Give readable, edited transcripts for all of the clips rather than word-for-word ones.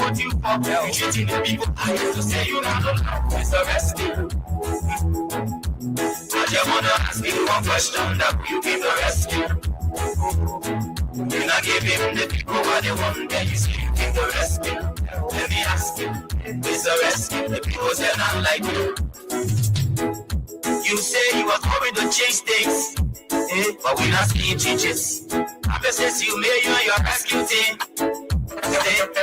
support you for. You cheating the people, I used to say you not alone. It's a rescue. I just wanna ask you one question, that will you give the rescue? You not give him the people what they want, then you say you give the rescue. Let me ask you, it's a rescue, the people say not like you. You say you are coming to change things, but we not seeing changes. After since you made you and your rescue team,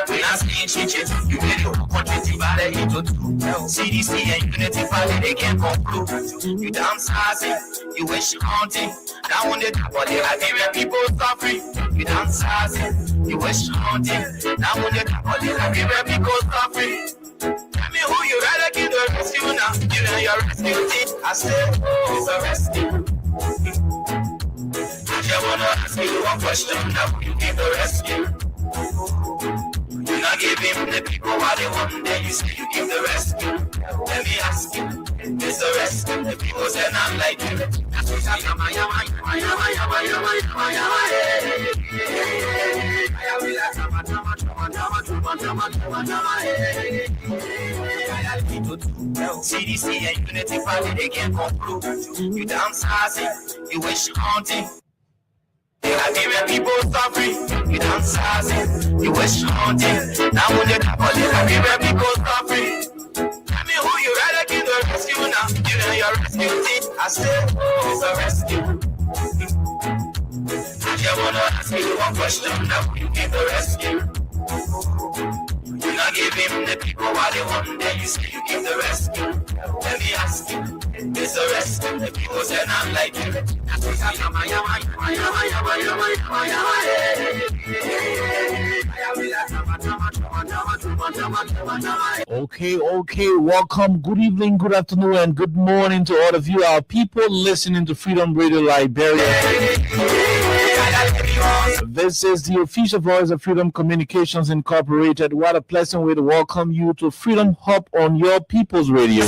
we not seeing changes. You made your country divided into two. CDC and Unity Party, they can't conclude. You damn sassy, you wish haunting. Now on the top of the Liberian people suffering. You damn sassy, you wish haunting. Now on the top of the Liberian people suffering. Tell me who you rather give the rescue now. You and your rescue team. I said, it's a rescue. I just wanna ask you one question, now will you give the rescue? You not give him the people what they want, then you say you give the rescue. Let me ask you, it's the rescue, the people say not like you. That's what I CDC and Unity Party, they can't conclude. You damn sassy, you wish haunting. Liberian people suffering, you damn sassy, you wish haunting. Now when you're top of the Liberian people suffering. Tell me who you rather give the rescue now. You and your rescue team. I said, it's a rescue. I just wanna ask you one question, now will you give the rescue? You not give him the people what they want, then you say you give the rescue. Let me ask you, it's a rescue, the people say not like you. Okay, welcome, good evening, good afternoon, and good morning to all of you, our people listening to Freedom Radio Liberia. This is the official voice of Freedom Communications Incorporated. What a pleasant way to welcome you to Freedom Hub on your People's Radio.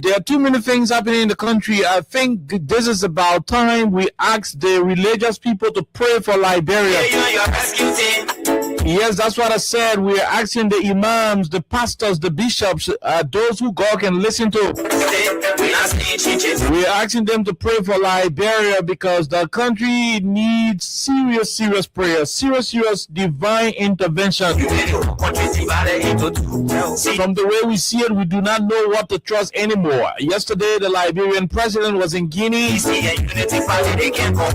There are too many things happening in the country. I think this is about time we ask the religious people to pray for Liberia. Yes, that's what I said. We are asking the imams, the pastors, the bishops, those who God can listen to. We are asking them to pray for Liberia because the country needs serious prayer, serious divine intervention. From the way we see it, we do not know what to trust anymore. Yesterday, the Liberian president was in Guinea.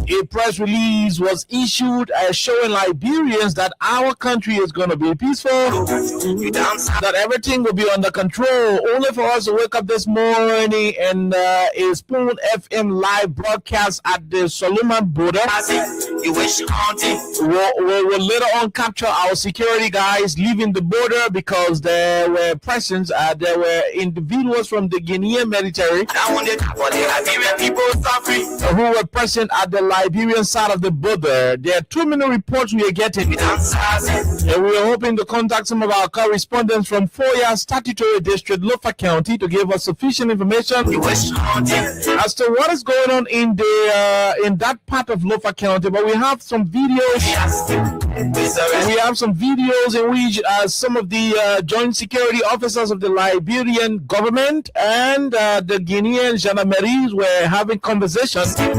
A press release was issued showing Liberians that our country is going to be peaceful, that everything will be under control. Only for us to wake up this morning and a Spoon FM live broadcast at the Solomon border. We'll later on capture our security guys leaving the border because there were presence, there were individuals from the Guinean military who were present at the Liberian side of the border. There are too many reports we are getting. And we are hoping to contact some of our correspondents from Foya Statutory District, Lofa County, to give us sufficient information as to what is going on in that part of Lofa County. But we have some videos. We have some videos in which some of the joint security officers of the Liberian government and the Guinean gendarmeries were having conversations at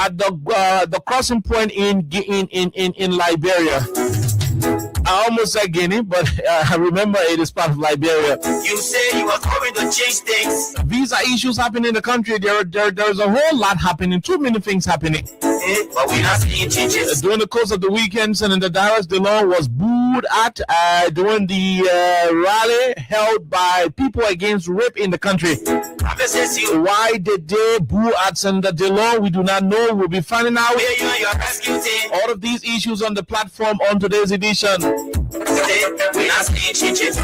the crossing point in Liberia. I almost said Guinea, but I remember it is part of Liberia. You say you are coming to change things. Visa issues happening in the country. There's a whole lot happening. Too many things happening. But we're not seeing changes. During the course of the weekend, Senator Darius DeLong was booed at during the rally held by People Against Rape in the country. Why did they boo at Senator DeLong? We do not know. We'll be finding out all of these issues on the platform on today's edition.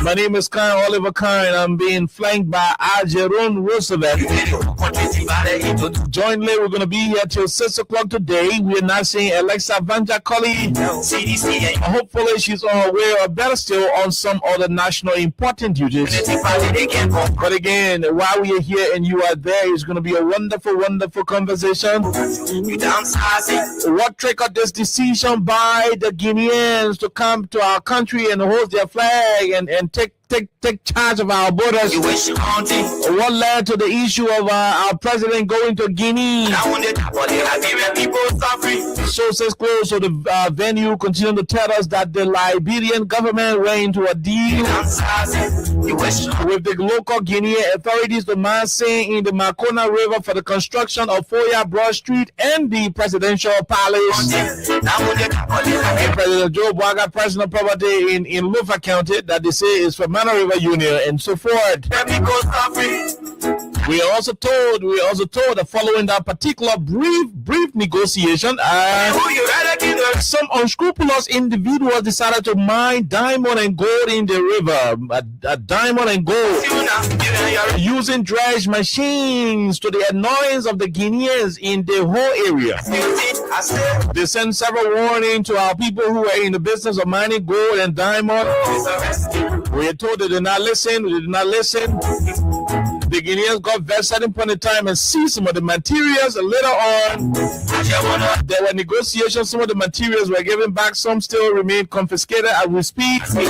My name is Kyle Oliver Kine. I'm being flanked by Algeron Roosevelt. Jointly, we're going to be here till 6 o'clock today. We're not seeing Alexa Vanja Colley. Hopefully, she's on away, or better still, on some other national important duties. But again, while we are here and you are there, it's going to be a wonderful, wonderful conversation. What triggered this decision by the Guineans to come to our country and host their flag and take charge of our borders? What led to the issue of our president going to Guinea? Sources close to the venue continue to tell us that the Liberian government went into a deal with the local Guinean authorities to massing in the Makona River for the construction of Foya Broad Street and the presidential palace. President Joe Boaga personal property in Lufa County that they say is for Mana River Union and so forth. We are also told that following that particular brief negotiation, some unscrupulous individuals decided to mine diamond and gold in the river. Diamond and gold using dredge machines to the annoyance of the Guineans in the whole area. They sent several warnings to our people who are in the business of mining gold and diamond. We are told they did not listen. The Guineans got vexed at a point in time and seized some of the materials. And later on, there were negotiations. Some of the materials were given back. Some still remain confiscated as we speak. But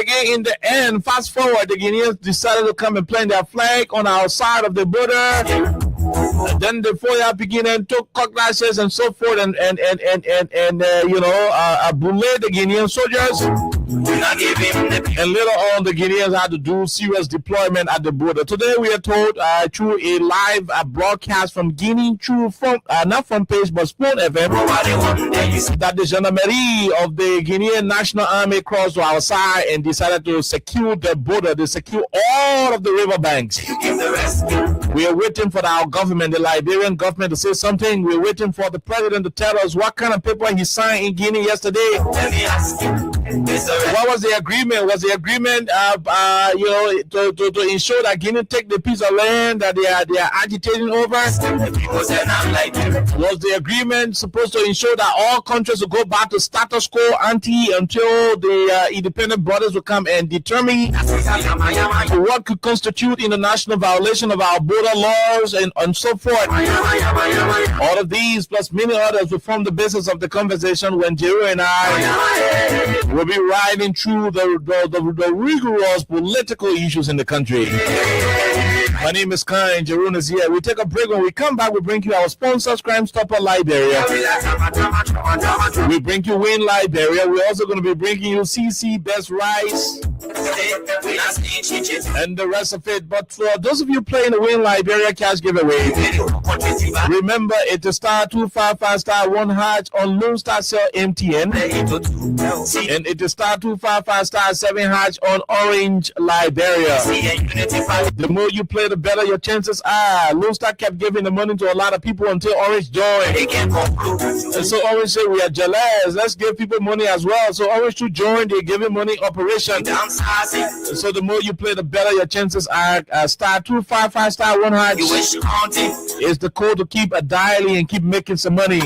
again, in the end, fast forward, the Guineans decided to come and plant their flag on our side of the border. And then the Foya began and took cutlasses and so forth and bullied the Guinean soldiers. And later on, the Guineans had to do serious deployment at the border. Today, we are told through a live broadcast from Guinea, not from page, but Spoon FM, that the gendarmerie of the Guinean National Army crossed to our side and decided to secure the border. They secure all of the riverbanks. We are waiting for our government, the Liberian government, to say something. We're waiting for the president to tell us what kind of paper he signed in Guinea yesterday. What was the agreement? Was the agreement, to ensure that Guinea take the piece of land that they are agitating over? Was the agreement supposed to ensure that all countries will go back to status quo ante until the independent borders will come and determine what could constitute international violation of our border laws and so forth? All of these plus many others will form the basis of the conversation when Jeru and I will be riding through the rigorous political issues in the country. My name is Kine. Jeroen is here. We take a break. When we come back, we bring you our sponsors, Crime Stopper Liberia. We bring you Win Liberia. We're also going to be bringing you CC Best Rice and the rest of it. But for those of you playing the Win Liberia cash giveaway, remember it is star 255 star 1 hatch on Lone Star Cell MTN, and it is star 255 star 7 hatch on Orange Liberia. The more you play, the better your chances are. Lone Star kept giving the money to a lot of people until Orange joined. And so Orange said, we are jealous. Let's give people money as well. So Orange to join the giving money operation. And so the more you play, the better your chances are. Star 255 star 1 hatch is the code to keep dialing and keep making some money.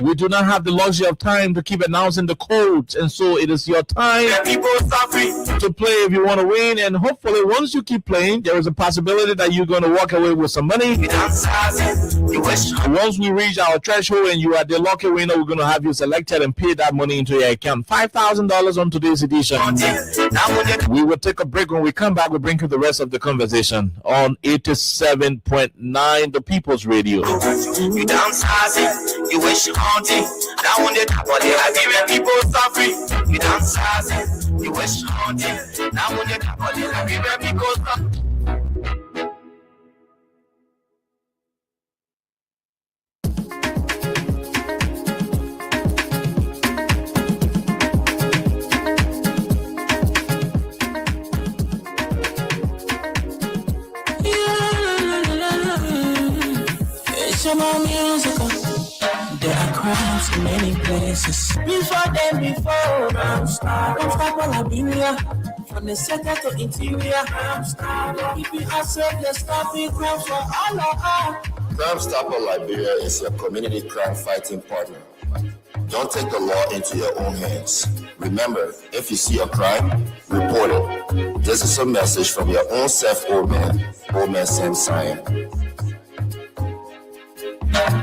We do not have the luxury of time to keep announcing the codes, and so it is your time to play if you want to win. And hopefully, once you keep playing, there is a possibility that you're going to walk away with some money. Once we reach our threshold and you are the lucky winner, we're going to have you selected and pay that money into your account. $5,000 on today's edition. We will take a break. When we come back, we'll bring you the rest of the conversation on 87.9 The People's Radio. You downsizing, you wish you haunting. Now on the top of the Liberian people suffering. You downsizing, you wish you haunting. Now on the top of the Liberian people suffering. There are crowds in many places. Before Ramstar, Liberia. From the center to interior, if you are safe, let's stop it crime for all of us. Crime Stopper Liberia is your community crime fighting partner. Don't take the law into your own hands. Remember, if you see a crime, report it. This is a message from your own self, Old Man Sam Cyan.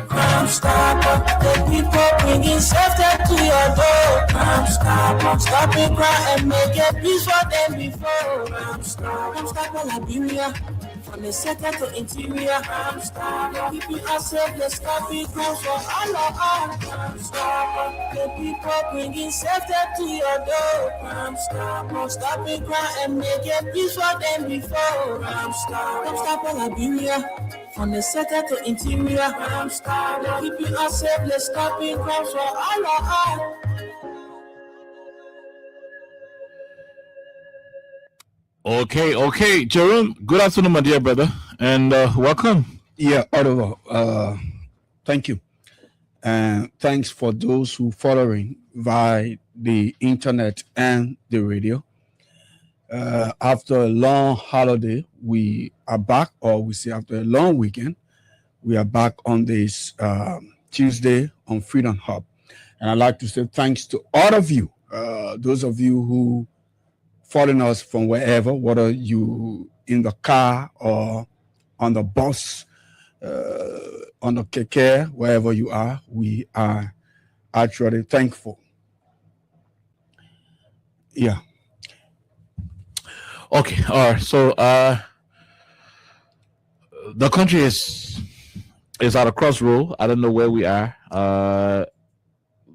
Crime Stopper, the people bringing safety to your door. Crime Stopper, stopping crime and making peace for them before. Crime Stopper, Liberia, from the center to interior. Crime Stopper, keeping us safe, let's stop it, crime for all of us. Crime Stopper, the people bringing safety to your door. Crime Stopper, stopping crime and making peace for them before. Crime Stopper, Liberia. From the center to interior, crime stopper, keeping us safe, let's stop it, crimes for all of us. Okay, Jerome, good afternoon, my dear brother, and welcome. Yeah, Oliver, thank you. And thanks for those who following via the internet and the radio. After a long holiday, we are back, or we say after a long weekend, we are back on this Tuesday on Freedom Hub. And I'd like to say thanks to all of you, those of you who following us from wherever, whether you in the car or on the bus, on the keke, wherever you are, we are actually thankful. Yeah. Okay, all right. So the country is at a crossroad. I don't know where we are,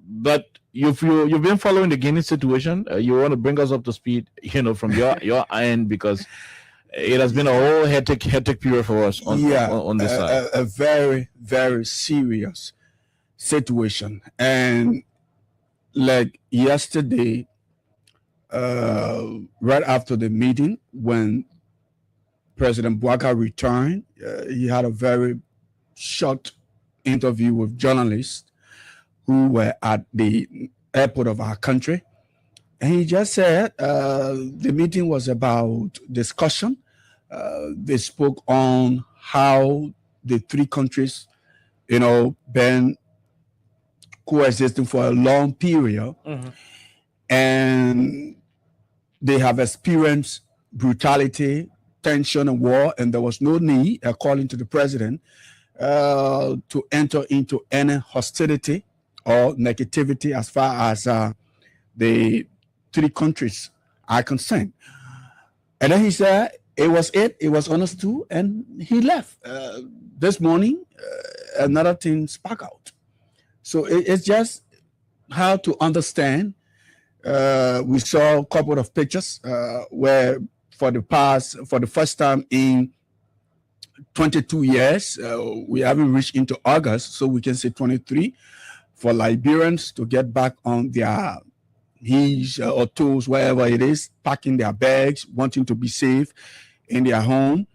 but you've been following the Guinea situation. You want to bring us up to speed, from your end, because it has been a whole hectic period for us on this side. A very, very serious situation, and like yesterday. Right after the meeting, when President Bouaga returned, he had a very short interview with journalists who were at the airport of our country. And he just said the meeting was about discussion. They spoke on how the three countries, been coexisting for a long period. Mm-hmm. And they have experienced brutality, tension, and war, and there was no need, according to the president, to enter into any hostility or negativity as far as the three countries are concerned. And then he said it was understood, and he left. This morning, another thing sparked out. So it's just how to understand. We saw a couple of pictures where for the first time in 22 years, we haven't reached into August, so we can say 23, for Liberians to get back on their knees or toes, wherever it is, packing their bags, wanting to be safe in their home.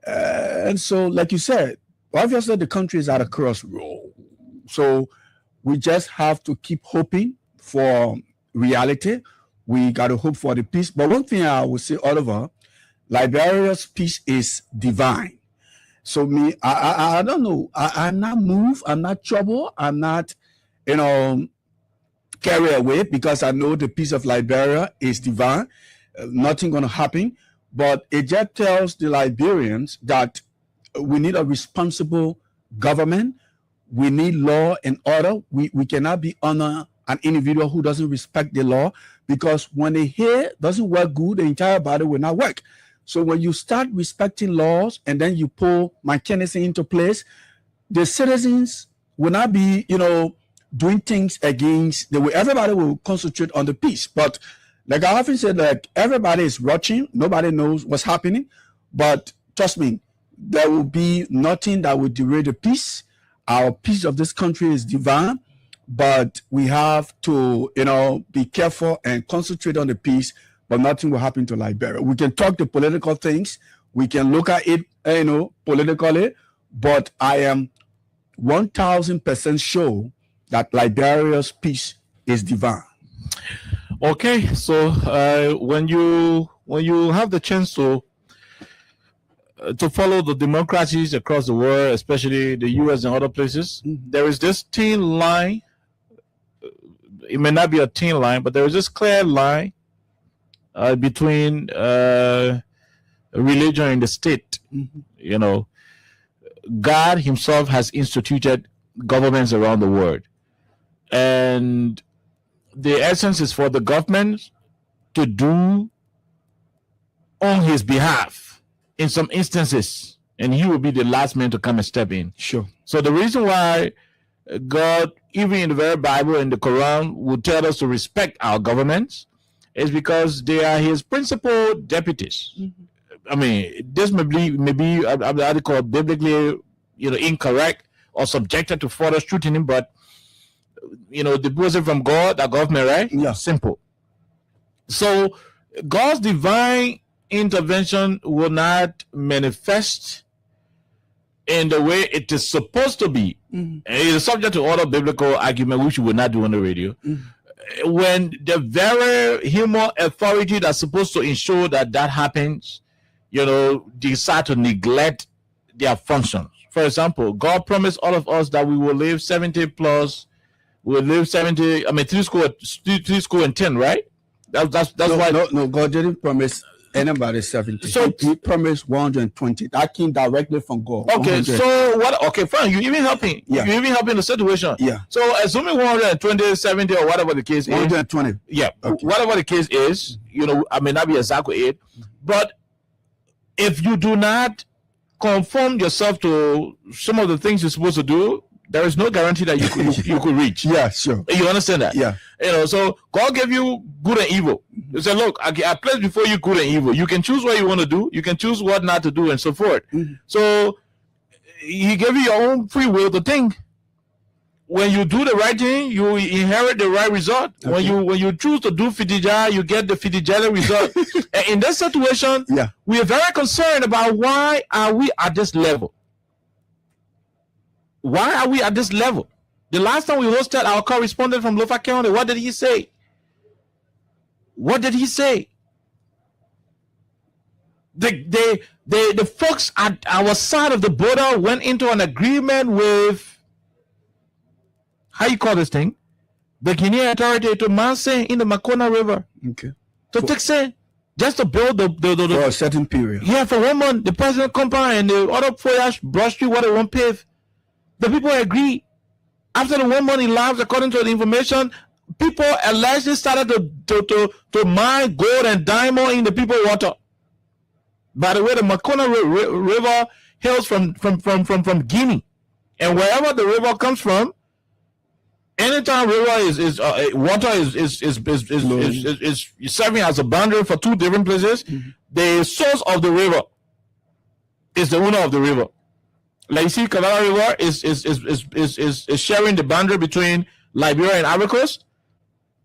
And so, like you said, obviously the country is at a crossroad. So we just have to keep hoping for reality. We got to hope for the peace. But one thing I would say, Oliver, Liberia's peace is divine. So I don't know. I'm not moved. I'm not troubled. I'm not, carried away, because I know the peace of Liberia is divine. Nothing going to happen. But it just tells the Liberians that we need a responsible government. We need law and order. We cannot be under an individual who doesn't respect the law, because when the hair doesn't work good, the entire body will not work. So when you start respecting laws and then you pull mechanism into place, the citizens will not be, doing things against the way. Everybody will concentrate on the peace. But like I often said, like everybody is watching, nobody knows what's happening. But trust me, there will be nothing that will derail the peace. Our peace of this country is divine. But we have to, be careful and concentrate on the peace, but nothing will happen to Liberia. We can talk the political things. We can look at it, politically, but I am 1,000% sure that Liberia's peace is divine. Okay, so when you have the chance to follow the democracies across the world, especially the U.S. and other places, there is this thin line it may not be a thin line, but there is this clear line between religion and the state. You know, God himself has instituted governments around the world, and the essence is for the government to do on his behalf in some instances, and he will be the last man to come and step in. Sure. So the reason why God, even in the very Bible and the Quran, would tell us to respect our governments is because they are his principal deputies. I mean, this may be I call biblically, incorrect or subjected to further scrutiny, but the person from God, the government, right? Yeah. Simple. So God's divine intervention will not manifest in the way it is supposed to be. And it is subject to other biblical argument, which we will not do on the radio. When the very human authority that's supposed to ensure that happens, decide to neglect their functions. For example, God promised all of us that we will live 70 plus. We'll live 70. I mean, three score and 10, right? That's why. No, God didn't promise anybody 70. So he promised 120. That came directly from God. Okay, 100. So what? Okay, fine. You even helping. Yeah. You even helping the situation. Yeah. So assuming 120, 70, or whatever the case 120. Is. 120. Yeah. Okay. Whatever the case is, I may not be exactly it, but if you do not conform yourself to some of the things you're supposed to do, there is no guarantee that you could reach. Yeah, sure. You understand that? Yeah. So God gave you good and evil. He said, look, I placed before you good and evil. You can choose what you want to do. You can choose what not to do and so forth. So he gave you your own free will to think. When you do the right thing, you inherit the right result. Okay. When you choose to do fidija, you get the fidija result. And in this situation, we are very concerned about why are we at this level. Why are we at this level? The last time we hosted our correspondent from Lofa County, what did he say? What did he say? The folks at our side of the border went into an agreement with, how you call this thing? The Guinean authority to Manse in the Makona River. Okay. To fix it. Just to build the for a certain period. Yeah, for 1 month. The president compound and the other foliage brush through what they won't pave. The people agree. After the 1 month elapsed, according to the information, people allegedly started to mine gold and diamond in the people water. By the way, the Makona River hails from Guinea, and wherever the river comes from, anytime river is water is serving as a boundary for two different places. The source of the river is the owner of the river. Like you see, Kavala River is sharing the boundary between Liberia and Ivory Coast.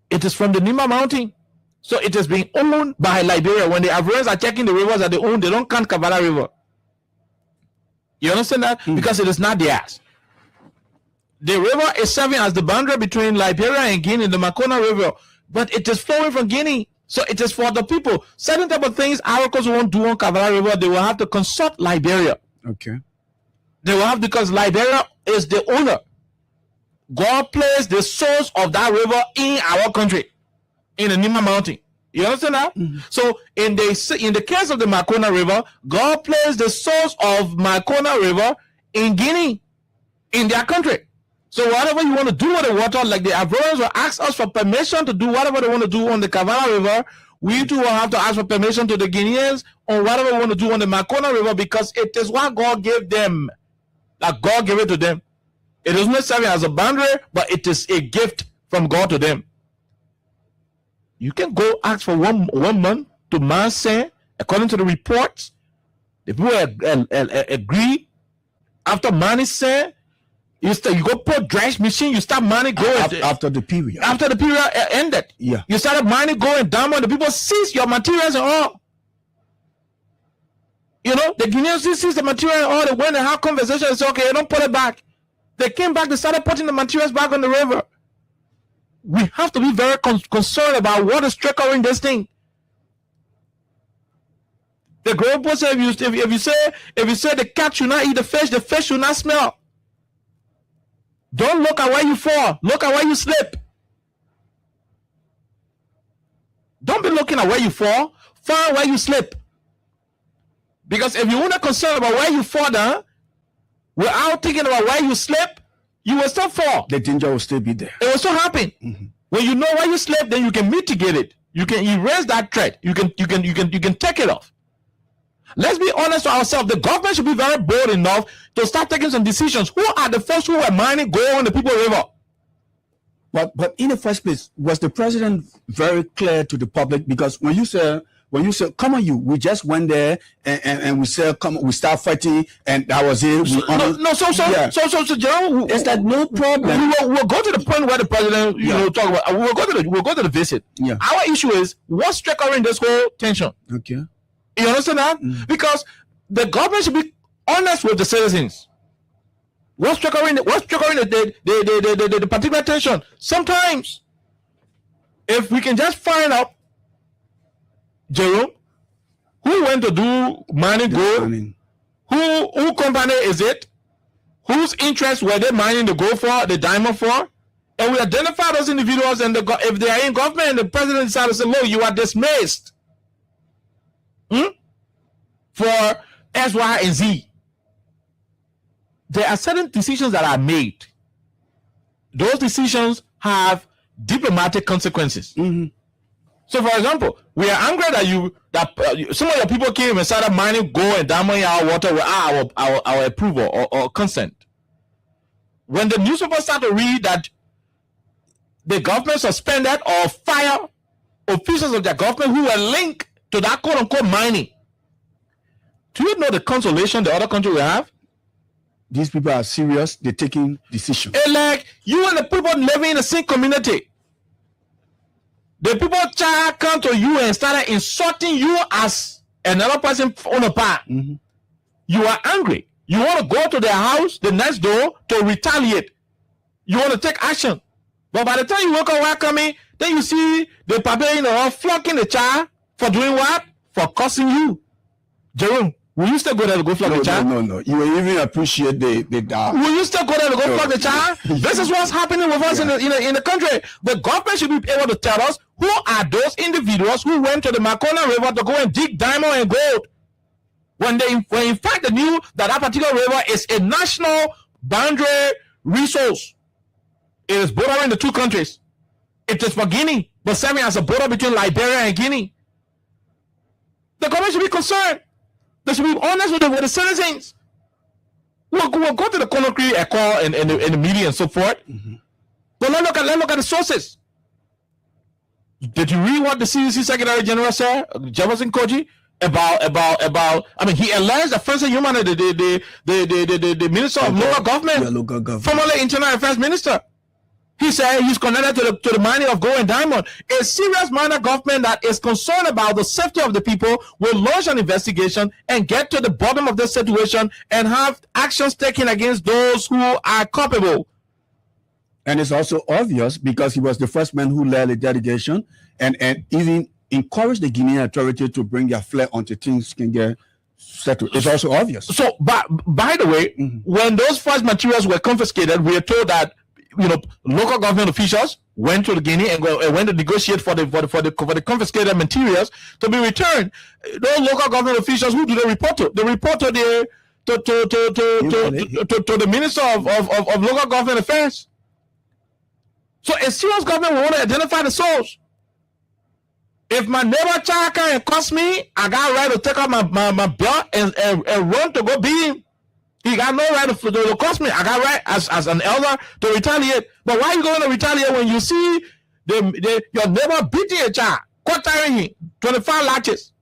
It is from the Nima Mountain, so it is being owned by Liberia. When the Ivorians are checking the rivers that they own, they don't count Kavala River. You understand that? Because it is not theirs. The river is serving as the boundary between Liberia and Guinea, the Makona River, but it is flowing from Guinea. So it is for the people. Certain type of things Ivory Coast won't do on Kavala River. They will have to consult Liberia. Okay. They will have, because Liberia is the owner. God placed the source of that river in our country, in the Nima Mountain. You understand that? So in the case of the Makona River, God placed the source of Makona River in Guinea, in their country. So whatever you want to do with the water, like the Ivorians will ask us for permission to do whatever they want to do on the Kavala River, we too will have to ask for permission to the Guineans on whatever we want to do on the Makona River, because it is what God gave them. Like God gave it to them. It is not serving as a boundary, but it is a gift from God to them. You can go ask for one month to Manse, according to the reports. The people agree. After Manse, you go put dredge machine, you start mining gold. After the period. After the period ended. Yeah. You started mining gold and diamond. The people seize your materials and all. The Guineans seize the material and all. They went and had conversation and said, okay, don't put it back. They came back, they started putting the materials back on the river. We have to be very concerned about what is triggering this thing. The Grandpa said, if you say the cat should not eat the fish should not smell. Don't look at where you fall. Look at where you slip. Don't be looking at where you fall where you slip. Because if you want to concern about where you fall down, without thinking about where you slip, you will still fall. The danger will still be there. It will still happen. When you know where you slip, then you can mitigate it. You can erase that threat. You can take it off. Let's be honest to ourselves. The government should be very bold enough to start taking some decisions. Who are the first who were mining gold on the People River? But in the first place, was the president very clear to the public? Because when you say, come on, we just went there and we said, come on, we start fighting, and that was it. So Jerome, it's like no problem. We'll go to the point where the president, talk about. We'll go to the visit. Yeah. Our issue is what's triggering this whole tension. Okay. You understand that? Because the government should be honest with the citizens. What's triggering the particular tension? Sometimes, if we can just find out, Jerome, who went to do mining gold, who company is it, whose interest were they mining the gold for, the diamond for, and we identify those individuals, and if they are in government and the president decided to say, look, you are dismissed for X, Y, and Z. There are certain decisions that are made. Those decisions have diplomatic consequences. So, for example, we are angry that some of your people came and started mining gold and diamond in our water without our approval or consent. When the newspapers start to read that the government suspended or fired officials of their government who were linked to that quote-unquote mining, do you know the consolation the other country will have? These people are serious. They're taking decisions. It's like you and the people living in the same community. The people come to you and started insulting you as another person on a part. You are angry. You want to go to their house, the next door, to retaliate. You want to take action. But by the time you wake up welcoming, then you see the people flocking the child for doing what? For cursing you. Jerome, will you still go there to go flog the child? No. You will even appreciate the Will you still go there to go flog the child? This is what's happening with us in the country. The government should be able to tell us who are those individuals who went to the Makona River to go and dig diamond and gold. When in fact they knew that particular river is a national boundary resource. It is bordering the two countries. It is for Guinea, but serving as a border between Liberia and Guinea. The government should be concerned. They should be honest with the citizens. We'll go to the Conakry Echo and the media and so forth. But let's look at the sources. Did you read what the CDC Secretary General said, Jefferson Koji, about? I mean, he alleged that Francis Human, the Minister of Local Government, formerly Internal Affairs Minister. He said he's connected to the mining of gold and diamond. A serious miner government that is concerned about the safety of the people will launch an investigation and get to the bottom of this situation and have actions taken against those who are culpable. And it's also obvious because he was the first man who led a delegation and even encouraged the Guinean authority to bring their flair until things can get settled. It's also obvious. So, by the way, when those first materials were confiscated, we are told that local government officials went to the Guinea and went to negotiate for the confiscated materials to be returned. Those local government officials, who do they report to? They report to the Minister of Local Government Affairs. So a serious government will want to identify the source. If my neighbor child can cost me, I got right to take out my belt and run to go beat him. He got no right to cost me. I got right as an elder to retaliate. But why are you going to retaliate when you see your neighbor beating a child, quartering him, 25 latches?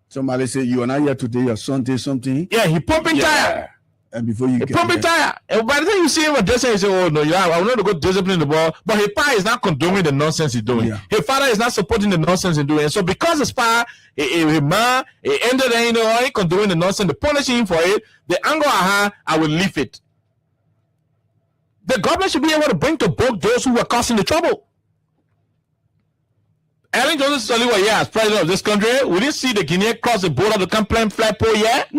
Somebody say you are not here today, your son did something. Yeah, he pumping tire. And before you pumping tire. And by the time you see him addressing, you say, oh no, I want to go discipline the ball. But his father is not condoning the nonsense he's doing. Yeah. His father is not supporting the nonsense he's doing. And so because his father, his man, he ended up condoning the nonsense, the punishing him for it, the anger I will leave it. The government should be able to bring to book those who were causing the trouble. Ellen Johnson Saliwa, as president of this country, we didn't see the Guinea cross the border to come plant flagpole yet.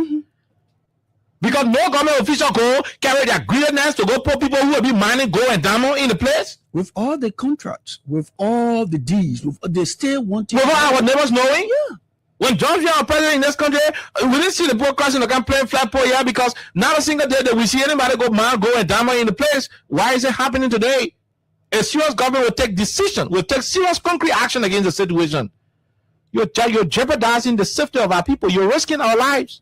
Because no government official go carry their greediness to go put people who will be mining gold and diamond in the place. With all the contracts, with all the deeds, they still want to. Without our neighbors knowing? Yeah. When George Weah was president in this country, we didn't see the boat crossing the playing flag pole here because not a single day that we see anybody go mine gold and diamond in the place. Why is it happening today? A serious government will take decision, will take serious concrete action against the situation. You're jeopardizing the safety of our people. You're risking our lives.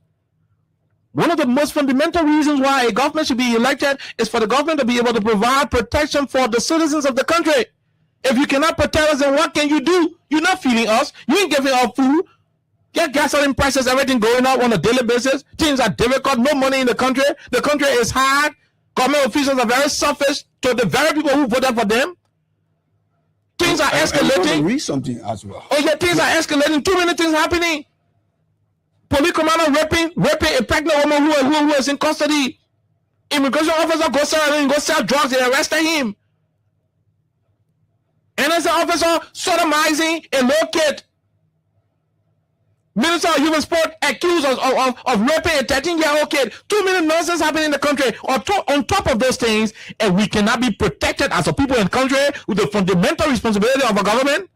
One of the most fundamental reasons why a government should be elected is for the government to be able to provide protection for the citizens of the country. If you cannot protect us, then what can you do? You're not feeding us. You ain't giving us food. Get gasoline prices, everything going up on a daily basis. Things are difficult. No money in the country. The country is hard. Government officials are very selfish to the very people who voted for them. Things are escalating. Read something as well. Oh yeah, things are escalating. Too many things happening. Police commander raping a pregnant woman who is in custody. Immigration officer go sell drugs. They arrested him. NSA officer sodomizing a little kid. Minister of Human Sport accused of raping a 13-year-old kid. Too many nonsense happening in the country. On top of those things, and we cannot be protected as a people in the country with the fundamental responsibility of a government.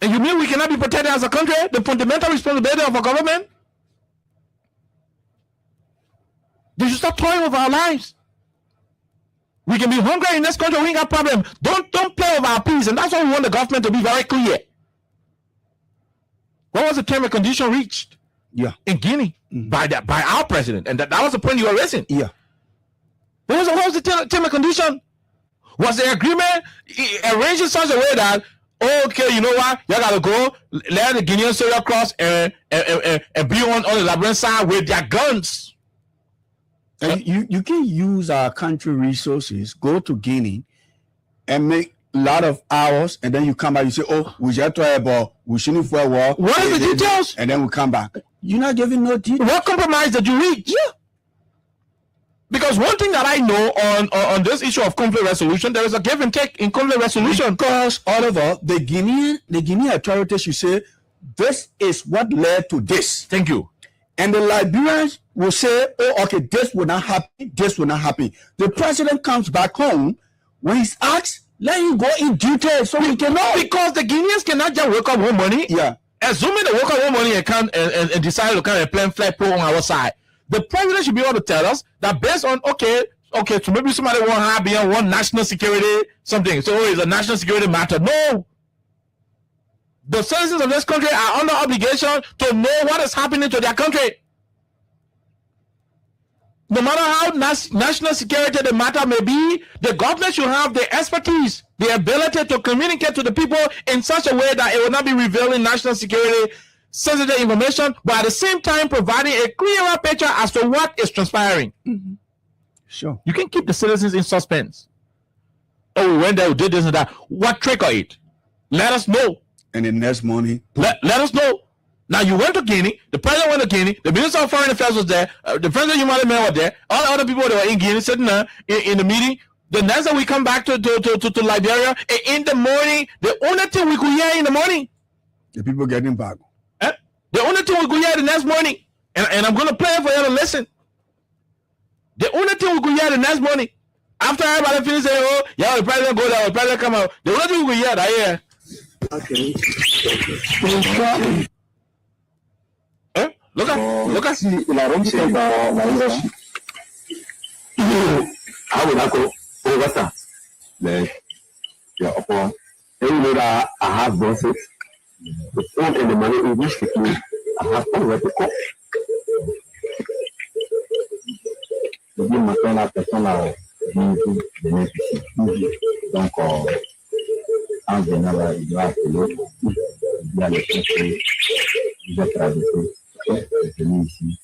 And you mean we cannot be protected as a country? The fundamental responsibility of a government? They should stop toying with our lives. We can be hungry in this country. We ain't got problem. Don't play with our peace. And that's why we want the government to be very clear. What was the term and condition reached? Yeah. In Guinea by our president, and that was the point you were raising. Yeah. What was the term and condition? Was the agreement arranged in such a way that okay, you know what? You gotta go let the Guinean soldier cross and be on the Liberian side with their guns. And you can use our country resources, go to Guinea, and make a lot of hours, and then you come back. You say, "Oh, we just try about we shouldn't for a war." What are the details? And then we come back. You're not giving no details. What compromise did you reach? Yeah. Because one thing that I know on this issue of conflict resolution, there is a give and take in conflict resolution. Because Oliver, the Guinean authorities should say, this is what led to this. Thank you. And the Liberians will say, oh, okay, this will not happen, this will not happen. The president comes back home, when he's asked, let him go in detail so we can know. Because the Guineans cannot just wake up one morning. Yeah. Assuming they woke up one morning and decide to come and plan flag pole on our side. The president should be able to tell us that based on okay, so maybe somebody won't have beyond one national security something. So it's a national security matter. No. The citizens of this country are under obligation to know what is happening to their country. No matter how national security the matter may be, the government should have the expertise, the ability to communicate to the people in such a way that it will not be revealing national security sensitive information, but at the same time providing a clearer picture as to what is transpiring. Mm-hmm. Sure. You can keep the citizens in suspense. Oh, we went there, we did this and that. What triggered it? Let us know. And the next morning, let us know. Now you went to Guinea, the president went to Guinea, the Minister of Foreign Affairs was there, the President of Human Rights was there, all the other people that were in Guinea sitting there in the meeting. The next day we come back to Liberia, and in the morning, the only thing we could hear in the morning, the people getting back. The only thing we could hear the next morning, and I'm going to play it for you to listen. The only thing we could hear the next morning, after everybody finished saying, oh, yeah, the president go there, the president come out, the only thing we could hear that here. Okay. Look at. La rompe la leadership. I will not go over that. The upon every day I have bosses. The phone and the money in which I have already got. Je dis maintenant la personne a dit bénéficier. Donc, en venant là, il doit appeler. Il y a les conseils, il doit traverser. C'est venu ici.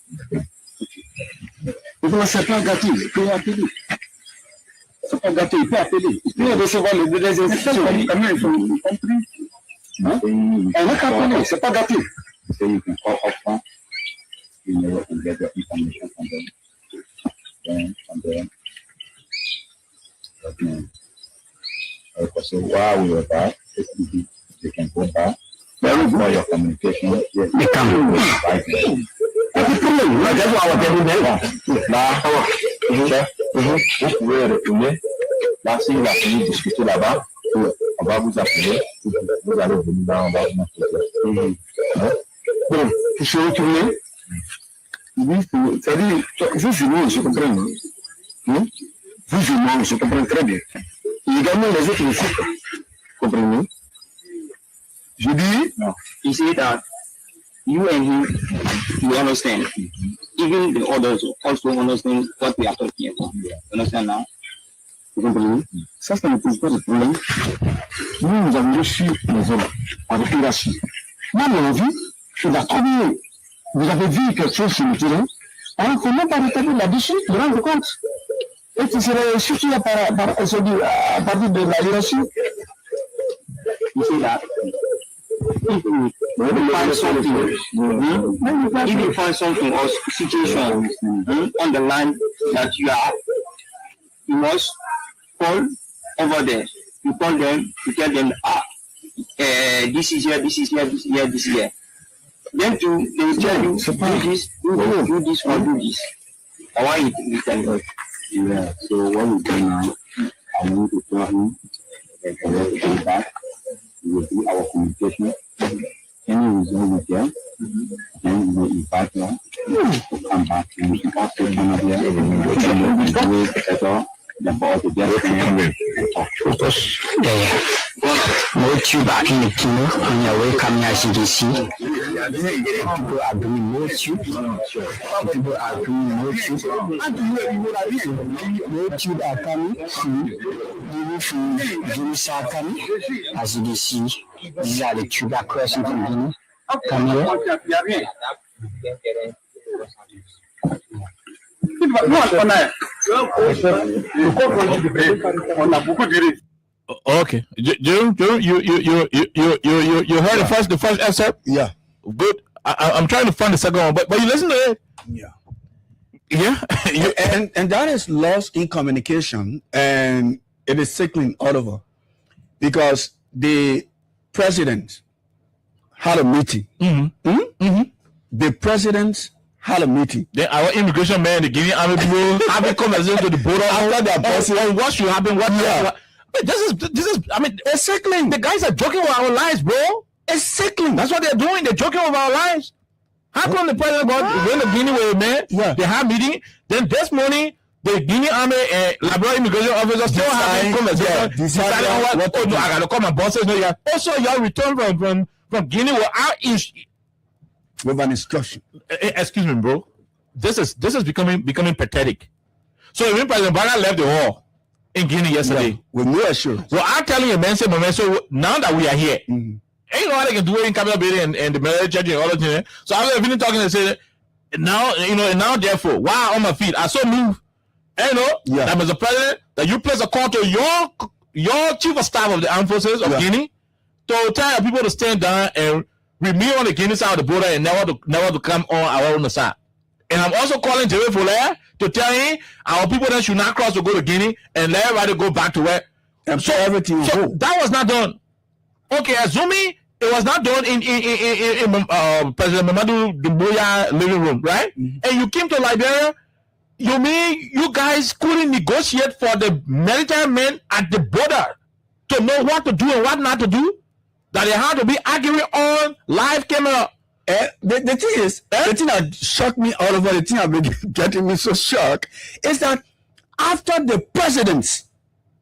C'est pas gâté, il peut appeler. C'est pas gâté, il peut appeler. Il peut recevoir les institutions. Comment ils sont compris? On n'a qu'à appeler, c'est pas gâté. C'est une offre. Il y a une information qu'on donne. So while we were back, they can go back for your communication. They can right there. pouvez retourner. Là, si vous avez discuté là-bas, on va vous appeler. Vous allez venir là, on va vous appeler. Bon, je suis retourné. C'est-à-dire, vous et moi, je comprends. Vous et moi, je comprends très bien. Et également les autres aussi. Comprenez? Je dis, you say that you and him, you understand. Even the others also understand what we are talking about. You understand now? vous comprenez? Ça ne pose pas de problème. Nous avons reçu les hommes avec Hiroshi. Moi, mon avis, il a trouvé. Vous avez vu quelque chose sur le terrain. Alors, comment pas rétablir là-dessus, de rendre compte? Et tu serais surtout à partir de la hiérarchie. You say that if you find something, if you find something or situation on the line that you are, you must call over there. You call them, you tell them, this is here, this is here, this is here, this is here. Then they will tell you, do this, do this, or do this. Or why you tell you? Yeah, so what we do now, I want to tell him that I will come back. We will do our communication. Any result we get, then we will invite them to come back. And we can also come up here and do it better than for us to get and talk. No tube in the kino on your way coming as CDC. People are doing no tube. People are doing no tube. No tube are coming. Even from Guinea are coming as CDC. These are the tube are crossing from Guinea. Come here. Okay, Jerome, you heard the first excerpt. Yeah, good. I'm trying to find the second one, but you listen to it. Yeah. and that is lost in communication, and it is sickling all over because the president had a meeting. The president had a meeting. Then our immigration man, the Guinea army people, have a conversation to the border after their president. What should happen? This is. I mean, it's sickling. The guys are joking with our lives, bro. It's sickling. That's what they're doing. They're joking with our lives. How come the president got when the Guinea were man? Yeah. They have meeting. Then this morning, the Guinea army and Labrador immigration officers still having conversation. Deciding what? Oh no, I gotta call my bosses. No, yeah. Also, y'all return from Guinea with an instruction. Excuse me, bro. This is becoming pathetic. So when President Baga left the war in Guinea yesterday, with no assurance. Well, I'm telling you, man, so now that we are here, ain't no how they can do it in Capital Building and the military church and all that things. So I've been talking and say, now, now therefore, while on my feet, I so move, that Mr. President, that you place a call to your chief of staff of the armed forces of Guinea to tell people to stand down and remain on the Guinea side of the border and never to come on our own side. And I'm also calling Jerry Fuller to tell him our people that should not cross to go to Guinea and let everybody go back to where. And so everything so that was not done. Okay, assuming it was not done in President Mamadou Doumbouya living room, right? And you came to Liberia, you mean you guys couldn't negotiate for the military men at the border to know what to do and what not to do? That they had to be arguing on live camera. The thing is, the thing that shocked me all over, the thing that been getting me so shocked, is that after the president's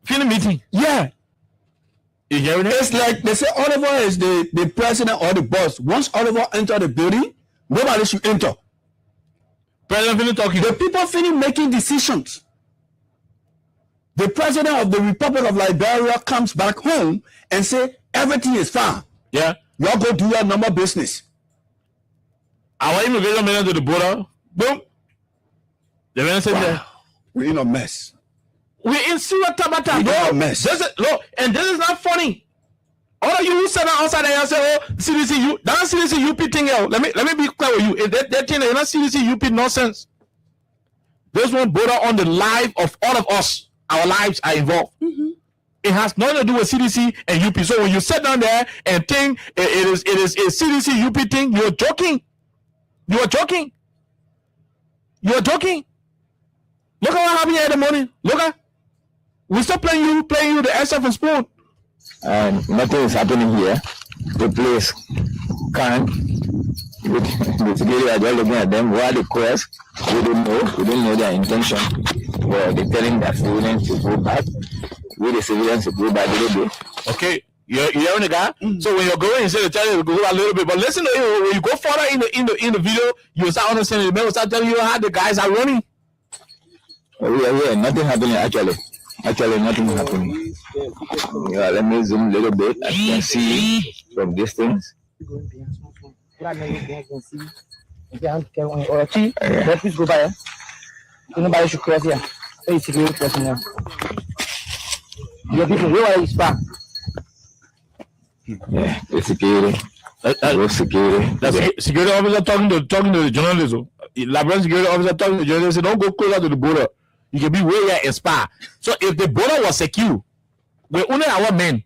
film meeting, it's like they say Oliver is the president or the boss. Once Oliver enter the building, nobody should enter. President Fini talking. The people Fini making decisions. The president of the Republic of Liberia comes back home and say everything is fine. Yeah, y'all go do your normal business. Our immigration men to the border, boom. The man said that we're in a mess. We're in serious tabata, bro. Mess. Look, and this is not funny. All of you who sit outside there and say, "Oh, CDC, that CDC UP thing." Let me be clear with you. That thing is not CDC UP nonsense. This one border on the life of all of us. Our lives are involved. It has nothing to do with CDC and UP. So when you sit down there and think it is a CDC UP thing, you're joking. You are joking. You're joking. Look at what happened here in the morning. Look at. We still playing you the SF and spoon. Nothing is happening here. The place can't. The security are just looking at them. What the quest? We don't know their intention. Well, they're telling their civilians to go back. We the civilians to go back a little bit. Okay, you're hearing the guy. So when you're going, instead of telling you to go a little bit, but listen to you. When you go further in the video, you start understanding. The man will start telling you how the guys are running. Yeah, nothing happening actually. Actually, nothing happening. Yeah, let me zoom a little bit. I can see from distance. Please go by. Nobody should cross here. It's a good person. Your people, where are you? Yeah, the security. Security officer talking to the journalist. Labrador security officer talking to the journalist. Don't go closer to the border. You can be where you aspire. So if the border was secure, we're only our men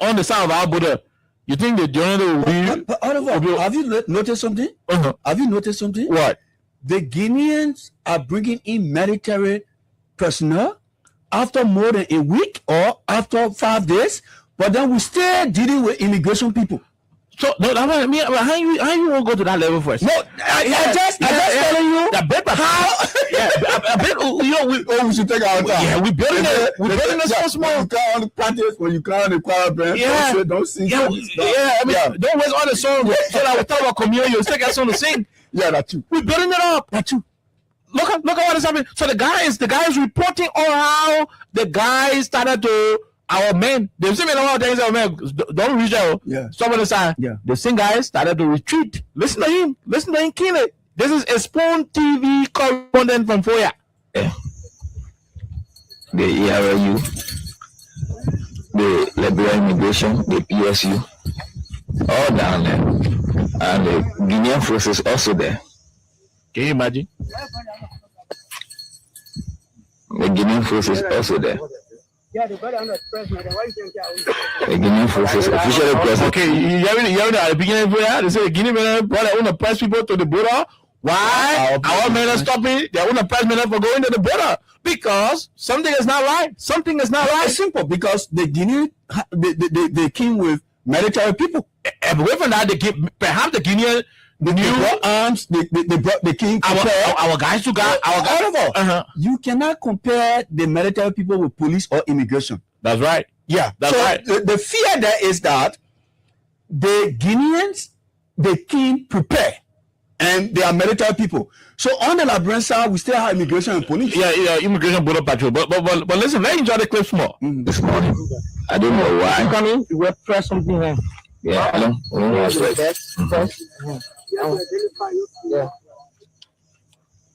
on the side of our border. You think the journalist will be? But Oliver, have you noticed something? Have you noticed something? What? The Guineans are bringing in military personnel after more than a week or after 5 days, but then we still dealing with immigration people. So no, how you won't go to that level first? No, I just telling you how. We should take our time. Yeah, we building it. We're building it so small. You can't only practice when you can't acquire brand. Don't sing. Don't waste all the song so that we talk about community. You still got something to sing. Yeah, that's true. We're building it up. That's true. Look at what is happening. So the guy is reporting on how the guys started to. Our men, they've seen me a lot of things. Our men don't reach out. Yeah. Some of the side. Yeah. The same guys started to retreat. Listen to him. Kill it. This is a Spoon TV correspondent from Foya. Yeah. The ERU, the Liberian Immigration, the PSU, all down there, and the Guinean forces also there. Can you imagine? The Guinean forces also there. Yeah, they got it on the press, man. Why you think the Guinean forces officially present. Okay, you heard at the beginning of they say the Guinean men brought their own press people to the border. Why? Our men are stopping their own press men from going to the border because something is not right. Something is not right. It's simple because the Guinean they came with military people. Away from that, perhaps the Guinean. They brought arms. They brought the king. Our guys to God. You cannot compare the military people with police or immigration. That's right. Yeah, that's right. The fear there is that the Guineans, the king prepare, and they are military people. So on the Liberian side, we still have immigration and police. Yeah, immigration border patrol. But listen, let's enjoy the clips more. This morning, I don't know why. You come in, you will press something here. Yeah, I don't know. Yeah.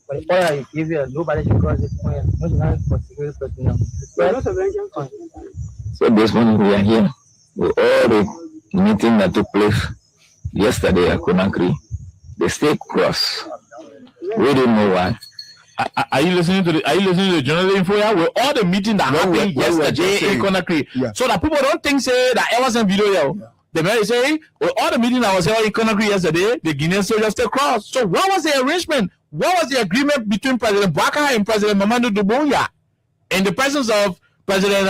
But the order I give you, nobody should cross this point. Not for security personnel. So this morning we are here with all the meeting that took place yesterday at Conakry. They stay cross. We don't know why. Are you listening to the journal info here? With all the meeting that happened yesterday in Conakry, so that people don't think say that I was in video here. Yeah. The man is saying, well, all the meeting that was held in Conakry yesterday, the Guinean soldiers still crossed. So what was the arrangement? What was the agreement between President Boubacar and President Mamadou Doumbouya in the presence of President,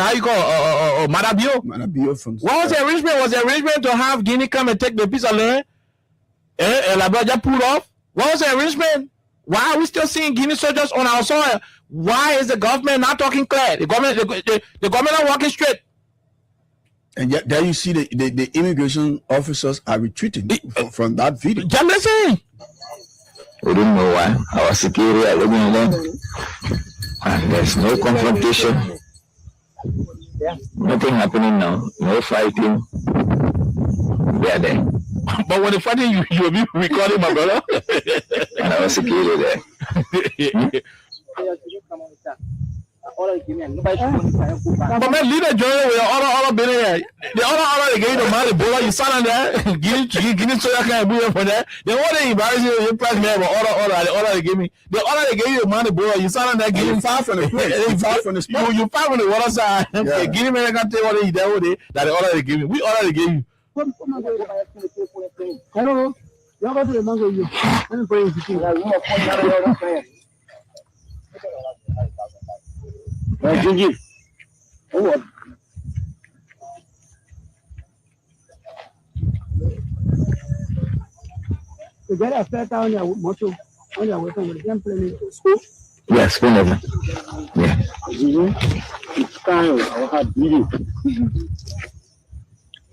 Mada Bio? What was the arrangement? Was the arrangement to have Guinea come and take the piece of land and Labrador pulled off? What was the arrangement? Why are we still seeing Guinea soldiers on our soil? Why is the government not talking clear? The government not walking straight. And yet there you see the immigration officers are retreating from that video. Just listen. We don't know why. Our security are looking at them. And there's no confrontation. Nothing happening now. No fighting. They are there. But when the fighting, you will be recording, my brother. And our security there. But man, leave the journal with all been here. The other they gave the man the border, you stand on there, give so you can move from there. Then what they embarrass you price me about order they gave me. The order they gave you the man the border, you stand on there, give him far from the place. You far from the water side. Yeah. Give me I can tell what they that the order they gave me. We order they gave you. Y'all go to the mango. Let me pray with you. Gigi. Oh. To get a flat on your motor, on your weapon, you can play school. Yes, whenever. Yeah.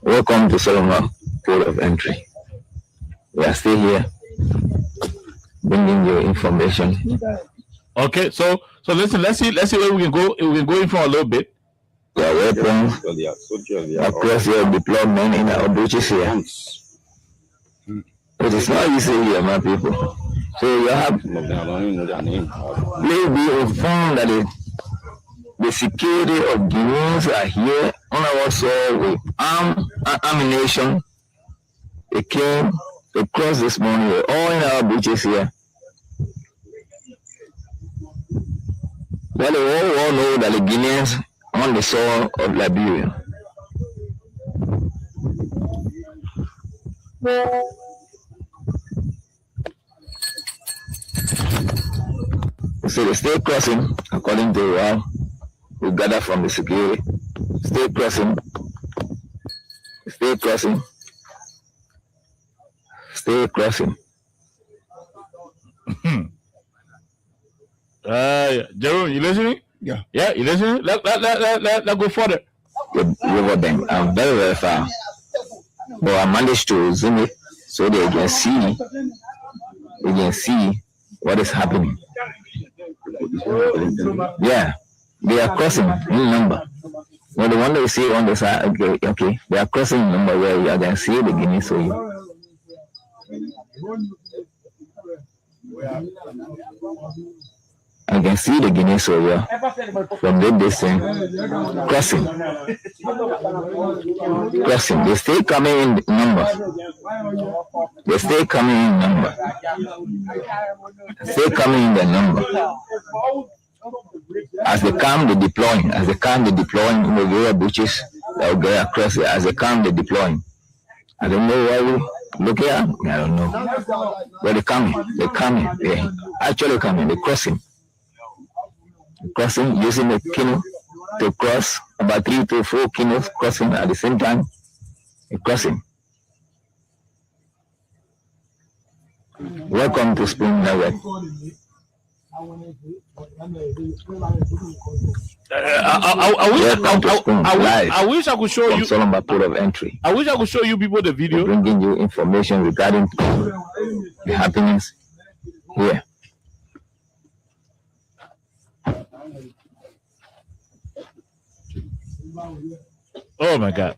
Welcome to Solomon Port of Entry. We are still here, bringing you information. Okay, so listen. Let's see where we can go. We can go in for a little bit. We are welcome across your deployment in our breaches here. It is not easy here, my people. So you have, please be informed that the security of Guineans are here on our soil with ammunition. They came, they crossed this morning, we're all in our beaches here. But they all know that the Guineans on the soil of Liberia. So they stay crossing, according to what we gather from the security. Stay crossing, stay crossing, stay crossing. Jerome, you listening? Yeah. Yeah, you listening? Let go further. The riverbank, I'm very far. But I managed to zoom it so they can see what is happening. Yeah, they are crossing in number. Well, the one that you see on the side, okay, they are crossing in number where you can see the Guinea soil. I can see the Guinea soil from the distance crossing. They stay coming in number. Stay coming in the number. As they come, they deploying. As they come, they deploying in the various beaches that will get across it. As they come, they deploying. I don't know why we look here. I don't know. But they're coming. They're coming. They're actually coming. They're crossing. Crossing using a canoe to cross, about 3 to 4 canoes crossing at the same time. Crossing. Welcome to Spoon Network. I wish I could show you Solomon Port of Entry. I wish I could show you people the video. Bringing you information regarding the happenings here. Oh my God.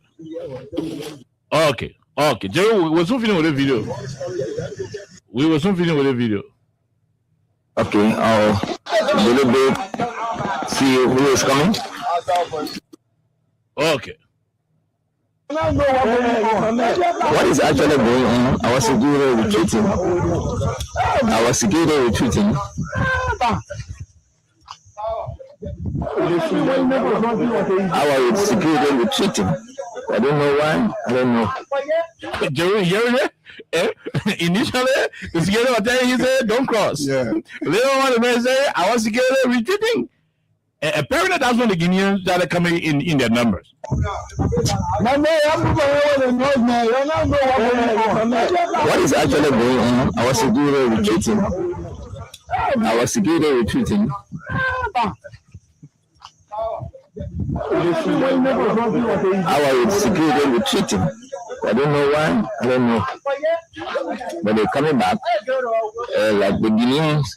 Okay. Jerry, we were soon finished with the video. Okay, I'll a little bit see who is coming. Okay. What is actually going on? Our security retreating. Our security retreating. I don't know why. I don't know. Jerry, initially, the security was telling he said, don't cross. Yeah. Later on, the man said, our security retreating. Apparently, that's when the Guineans started coming in their numbers. What is actually going on? Our security retreating. Our security retreating. I don't know why. I don't know. But they're coming back. Like the Guineans.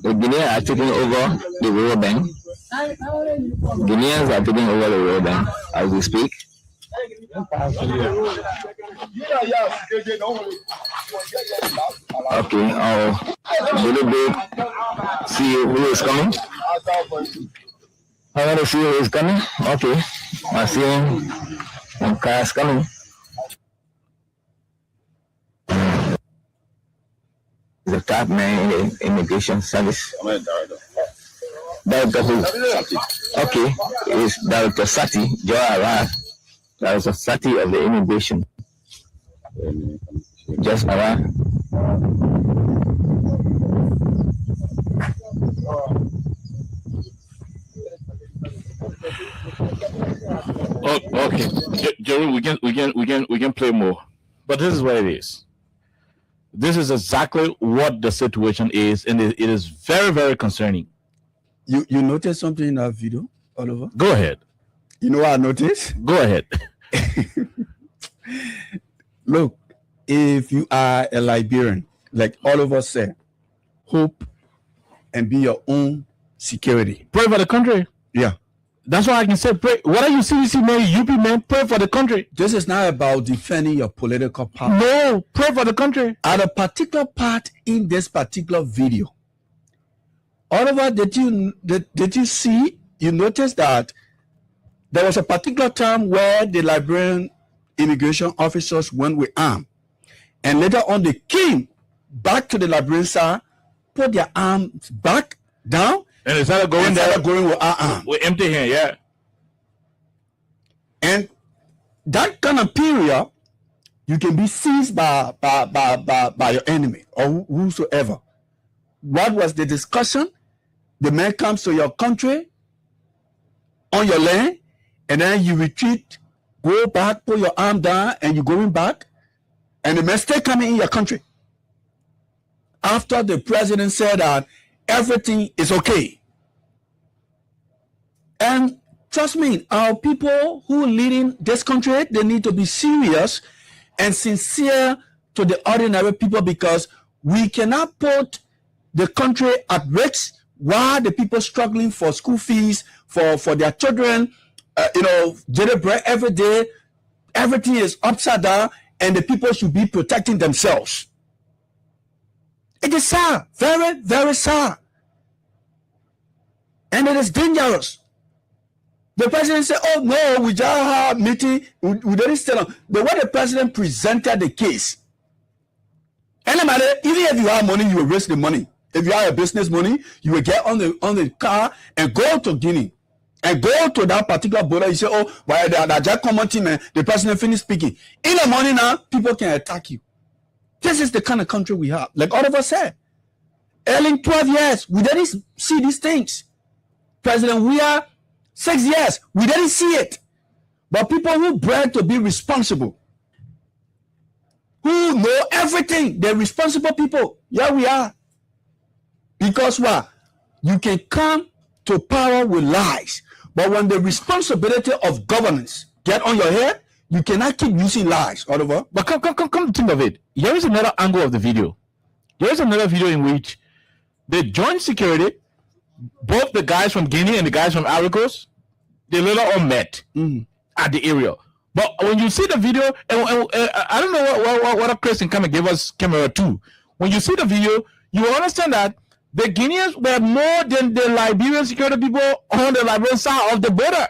The Guineans are taking over the riverbank. Guineans are taking over the riverbank as we speak. Okay, I'll a little bit see who is coming. I want to see who is coming. Okay, I see him. And cars coming. The top man in the immigration service. Director who? Okay, it's Director Sati, Joe Arad. Director Sati of the immigration. Just around. Oh, okay, Jerry, we can play more, but this is what it is. This is exactly what the situation is, and it is very, very concerning. You noticed something in that video, Oliver? Go ahead. You know what I noticed? Go ahead. Look, if you are a Liberian, like all of us say, hope and be your own security. Pray for the country. Yeah. That's why I can say pray. What are you CDC man, UP man? Pray for the country. This is not about defending your political power. No, pray for the country. At a particular part in this particular video, Oliver, did you see? You noticed that there was a particular time where the Liberian immigration officers went with arms, and later on they came back to the Liberian side, put their arms back down, and instead of going there, going with our arm, with empty hand, yeah. And that kind of period, you can be seized by your enemy or whosoever. What was the discussion? The man comes to your country, on your land, and then you retreat, go back, put your arm down, and you're going back, and the man still coming in your country. After the president said that everything is okay. And trust me, our people who leading this country, they need to be serious and sincere to the ordinary people, because we cannot put the country at risk while the people struggling for school fees for their children, daily bread every day. Everything is upside down, and the people should be protecting themselves. It is sad, very, very sad. And it is dangerous. The president said, oh no, we just had a meeting, we didn't stay on. The way the president presented the case, anybody, even if you have money, you will raise the money. If you have a business money, you will get on the car and go to Guinea and go to that particular border. You say, oh, well, that just common team, man, the president finished speaking. In the morning now, people can attack you. This is the kind of country we have. Like all of us said, early 12 years, we didn't see these things. President, we are 6 years, we didn't see it. But people who bred to be responsible, who know everything, they're responsible people. Yeah, we are. Because what? You can come to power with lies. But when the responsibility of governance get on your head, you cannot keep using lies, Oliver. But come to think of it. Here is another angle of the video. There is another video in which the joint security, both the guys from Guinea and the guys from Ivory Coast, they later all met at the area. But when you see the video, I don't know what Chris can come and give us camera too. When you see the video, you will understand that the Guineans were more than the Liberian security people on the Liberian side of the border.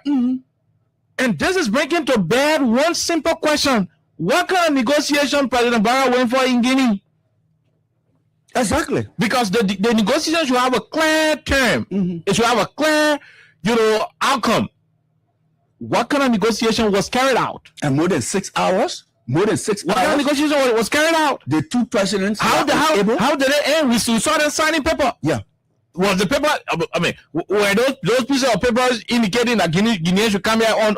And this is bringing to bear one simple question. What kind of negotiation President Barrow went for in Guinea? Exactly. Because the negotiation should have a clear term. It should have a clear, outcome. What kind of negotiation was carried out? And more than 6 hours? More than 6 hours? What kind of negotiation was carried out? The two presidents. How did it end? We saw them signing paper. Yeah. Was the paper? I mean, were those pieces of papers indicating that Guineans should come here on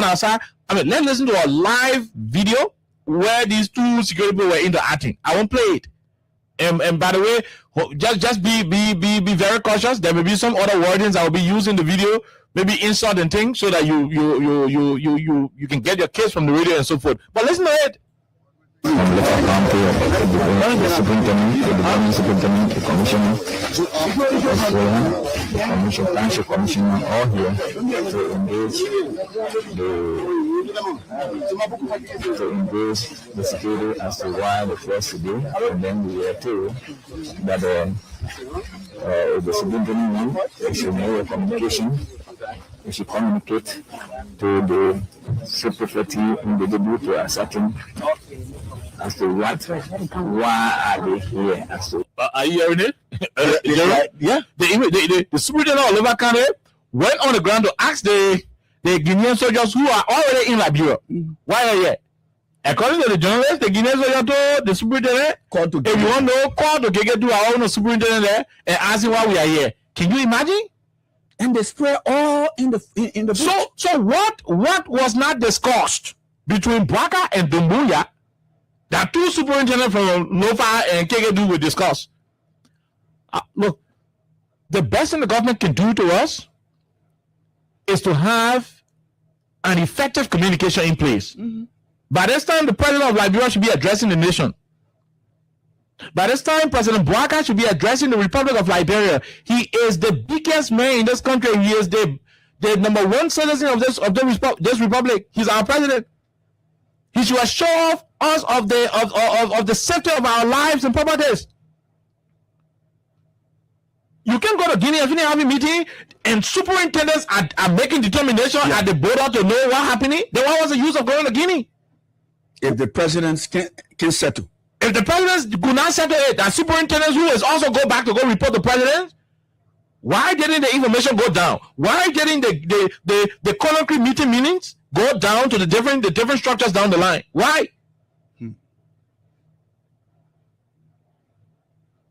our side? I mean, let's listen to a live video where these two security people were interacting. I won't play it. And by the way, just be very cautious. There will be some other wordings I will be using in the video, maybe insult and things, so that you can get your case from the radio and so forth. But listen to it. The superintendent, the commissioner, township commissioner, all here to engage the security as to why the first to do, and then we were told that the superintendent they should know a communication. We should communicate to the subprefecture individual to ascertain as to why are they here? As to are you hearing it? Yeah. The superintendent of Oliver County went on the ground to ask the Guinean soldiers who are already in Liberia, why are you here? According to the journalist, the Guineans told the superintendent, if you want to know, call to get to our own superintendent there and ask him why we are here. Can you imagine? And they spray all in the So what was not discussed between Bwaka and Doumbouya that two superintendents from NOFA and Kegedu will discuss? Look, the best thing the government can do to us is to have an effective communication in place. Mm-hmm. By this time, the president of Liberia should be addressing the nation. By this time, President Bwaka should be addressing the Republic of Liberia. He is the biggest man in this country. He is the number one citizen of this republic. He's our president. He should assure us of the safety of our lives and properties. You can go to Guinea if you have a meeting and superintendents are making determination at the border to know what's happening. Then what was the use of going to Guinea? If the presidents can settle. If the presidents could not settle it, and superintendents who is also go back to go report the president, why didn't the information go down? Why didn't the colloquy meetings go down to the different structures down the line? Why?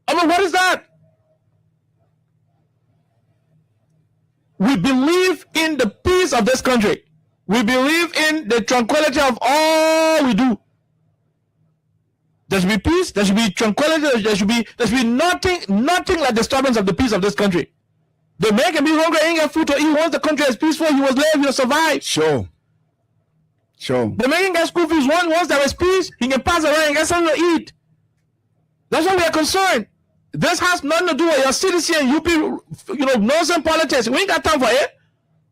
I mean, what is that? We believe in the peace of this country. We believe in the tranquility of all we do. There should be peace. There should be tranquility. There should be nothing like disturbance of the peace of this country. The man can be hungry and get food to eat. Once the country is peaceful, he will live. He will survive. Sure. The man can get school fees. Once there is peace, he can pass around and get something to eat. That's why we are concerned. This has nothing to do with your citizen, UP, nonsense politics. We ain't got time for it.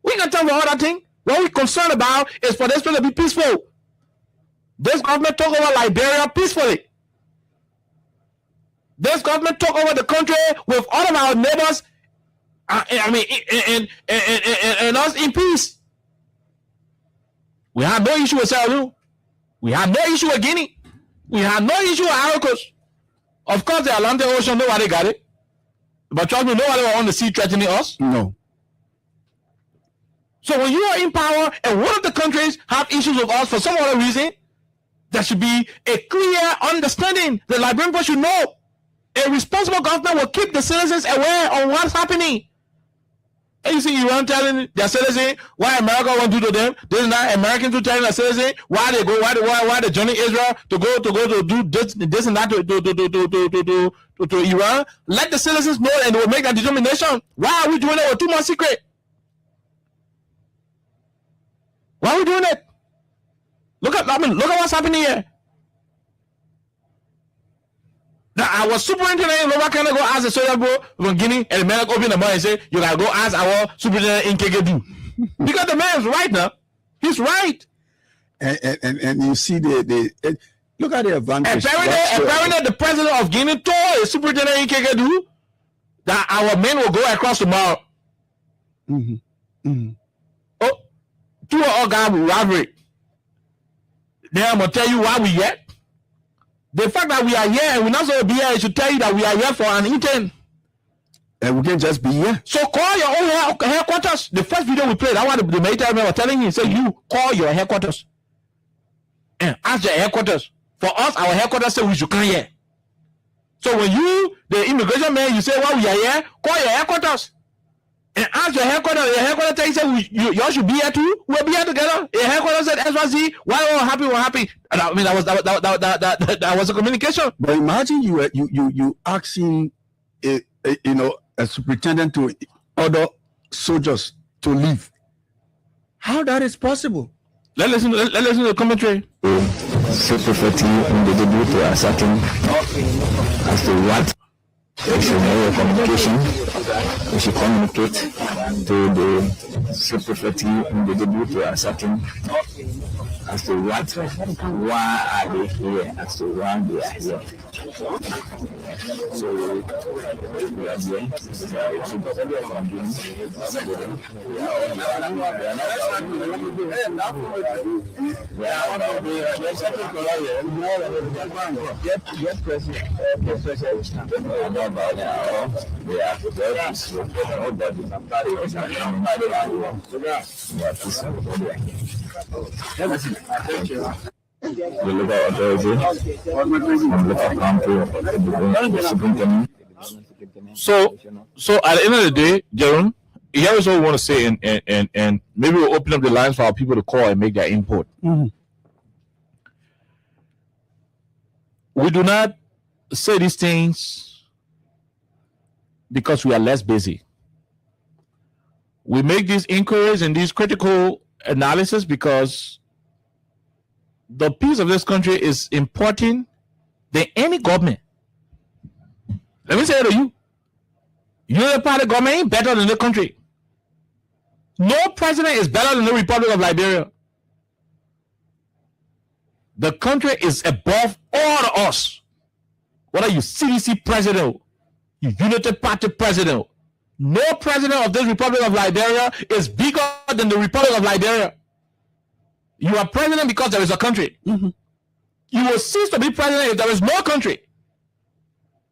We ain't got time for all that thing. What we're concerned about is for this place to be peaceful. This government took over Liberia peacefully. This government took over the country with all of our neighbors, and us in peace. We had no issue with Sierra Leone. We had no issue with Guinea. We had no issue with Ivory Coast. Of course, the Atlantic Ocean, nobody got it. But trust me, nobody was on the sea threatening us. No. So when you are in power and one of the countries have issues with us for some other reason, there should be a clear understanding. The Liberian people should know. A responsible government will keep the citizens aware of what's happening. And you see Iran telling their citizens why America won't do to them. This is not Americans who telling their citizens why they go, why they joining Israel to go to do this and that to Iran. Let the citizens know and they will make that determination. Why are we doing it with too much secret? Why are we doing it? Look at what's happening here. Now, our superintendent in Lower Canada go ask the soldier bro from Guinea, and the man open the mouth and say, you gotta go ask our superintendent in Kegedu. Because the man is right now. He's right. And you see look at the advantage. Apparently the president of Guinea told the superintendent in Kegedu that our men will go across tomorrow. Oh, two all guys will rivalry. Then I'm gonna tell you why we here. The fact that we are here and we're not supposed to be here, it should tell you that we are here for an intent. And we can just be here. So call your own headquarters. The first video we played, I want the military man was telling you, say you call your headquarters and ask your headquarters. For us, our headquarters say we should come here. So when you, the immigration man, you say, well, we are here, call your headquarters and ask your headquarters. Your headquarters tell you, say y'all should be here too. We'll be here together. Your headquarters said, SYC, why we're happy, we're happy. And I mean, that was a communication. But imagine you asking a superintendent to order soldiers to leave. How that is possible? Let's listen to the commentary. Secretary in the debut to ascertain as to what there should be a communication. We should communicate to the secretary in the debut to ascertain as to why are they here, as to why they are here. So we are here. the local authority, and local council, the superintendent. So at the end of the day, Jerome, here is what we want to say, and maybe we'll open up the lines for our people to call and make their input. Mm-hmm. We do not say these things because we are less busy. We make these inquiries and these critical analysis because the peace of this country is important than any government. Let me say it to you. Your party government ain't better than the country. No president is better than the Republic of Liberia. The country is above all of us. Whether you CDC president, you Unity Party president, no president of this Republic of Liberia is bigger than the Republic of Liberia. You are president because there is a country. Mm-hmm. You will cease to be president if there is no country.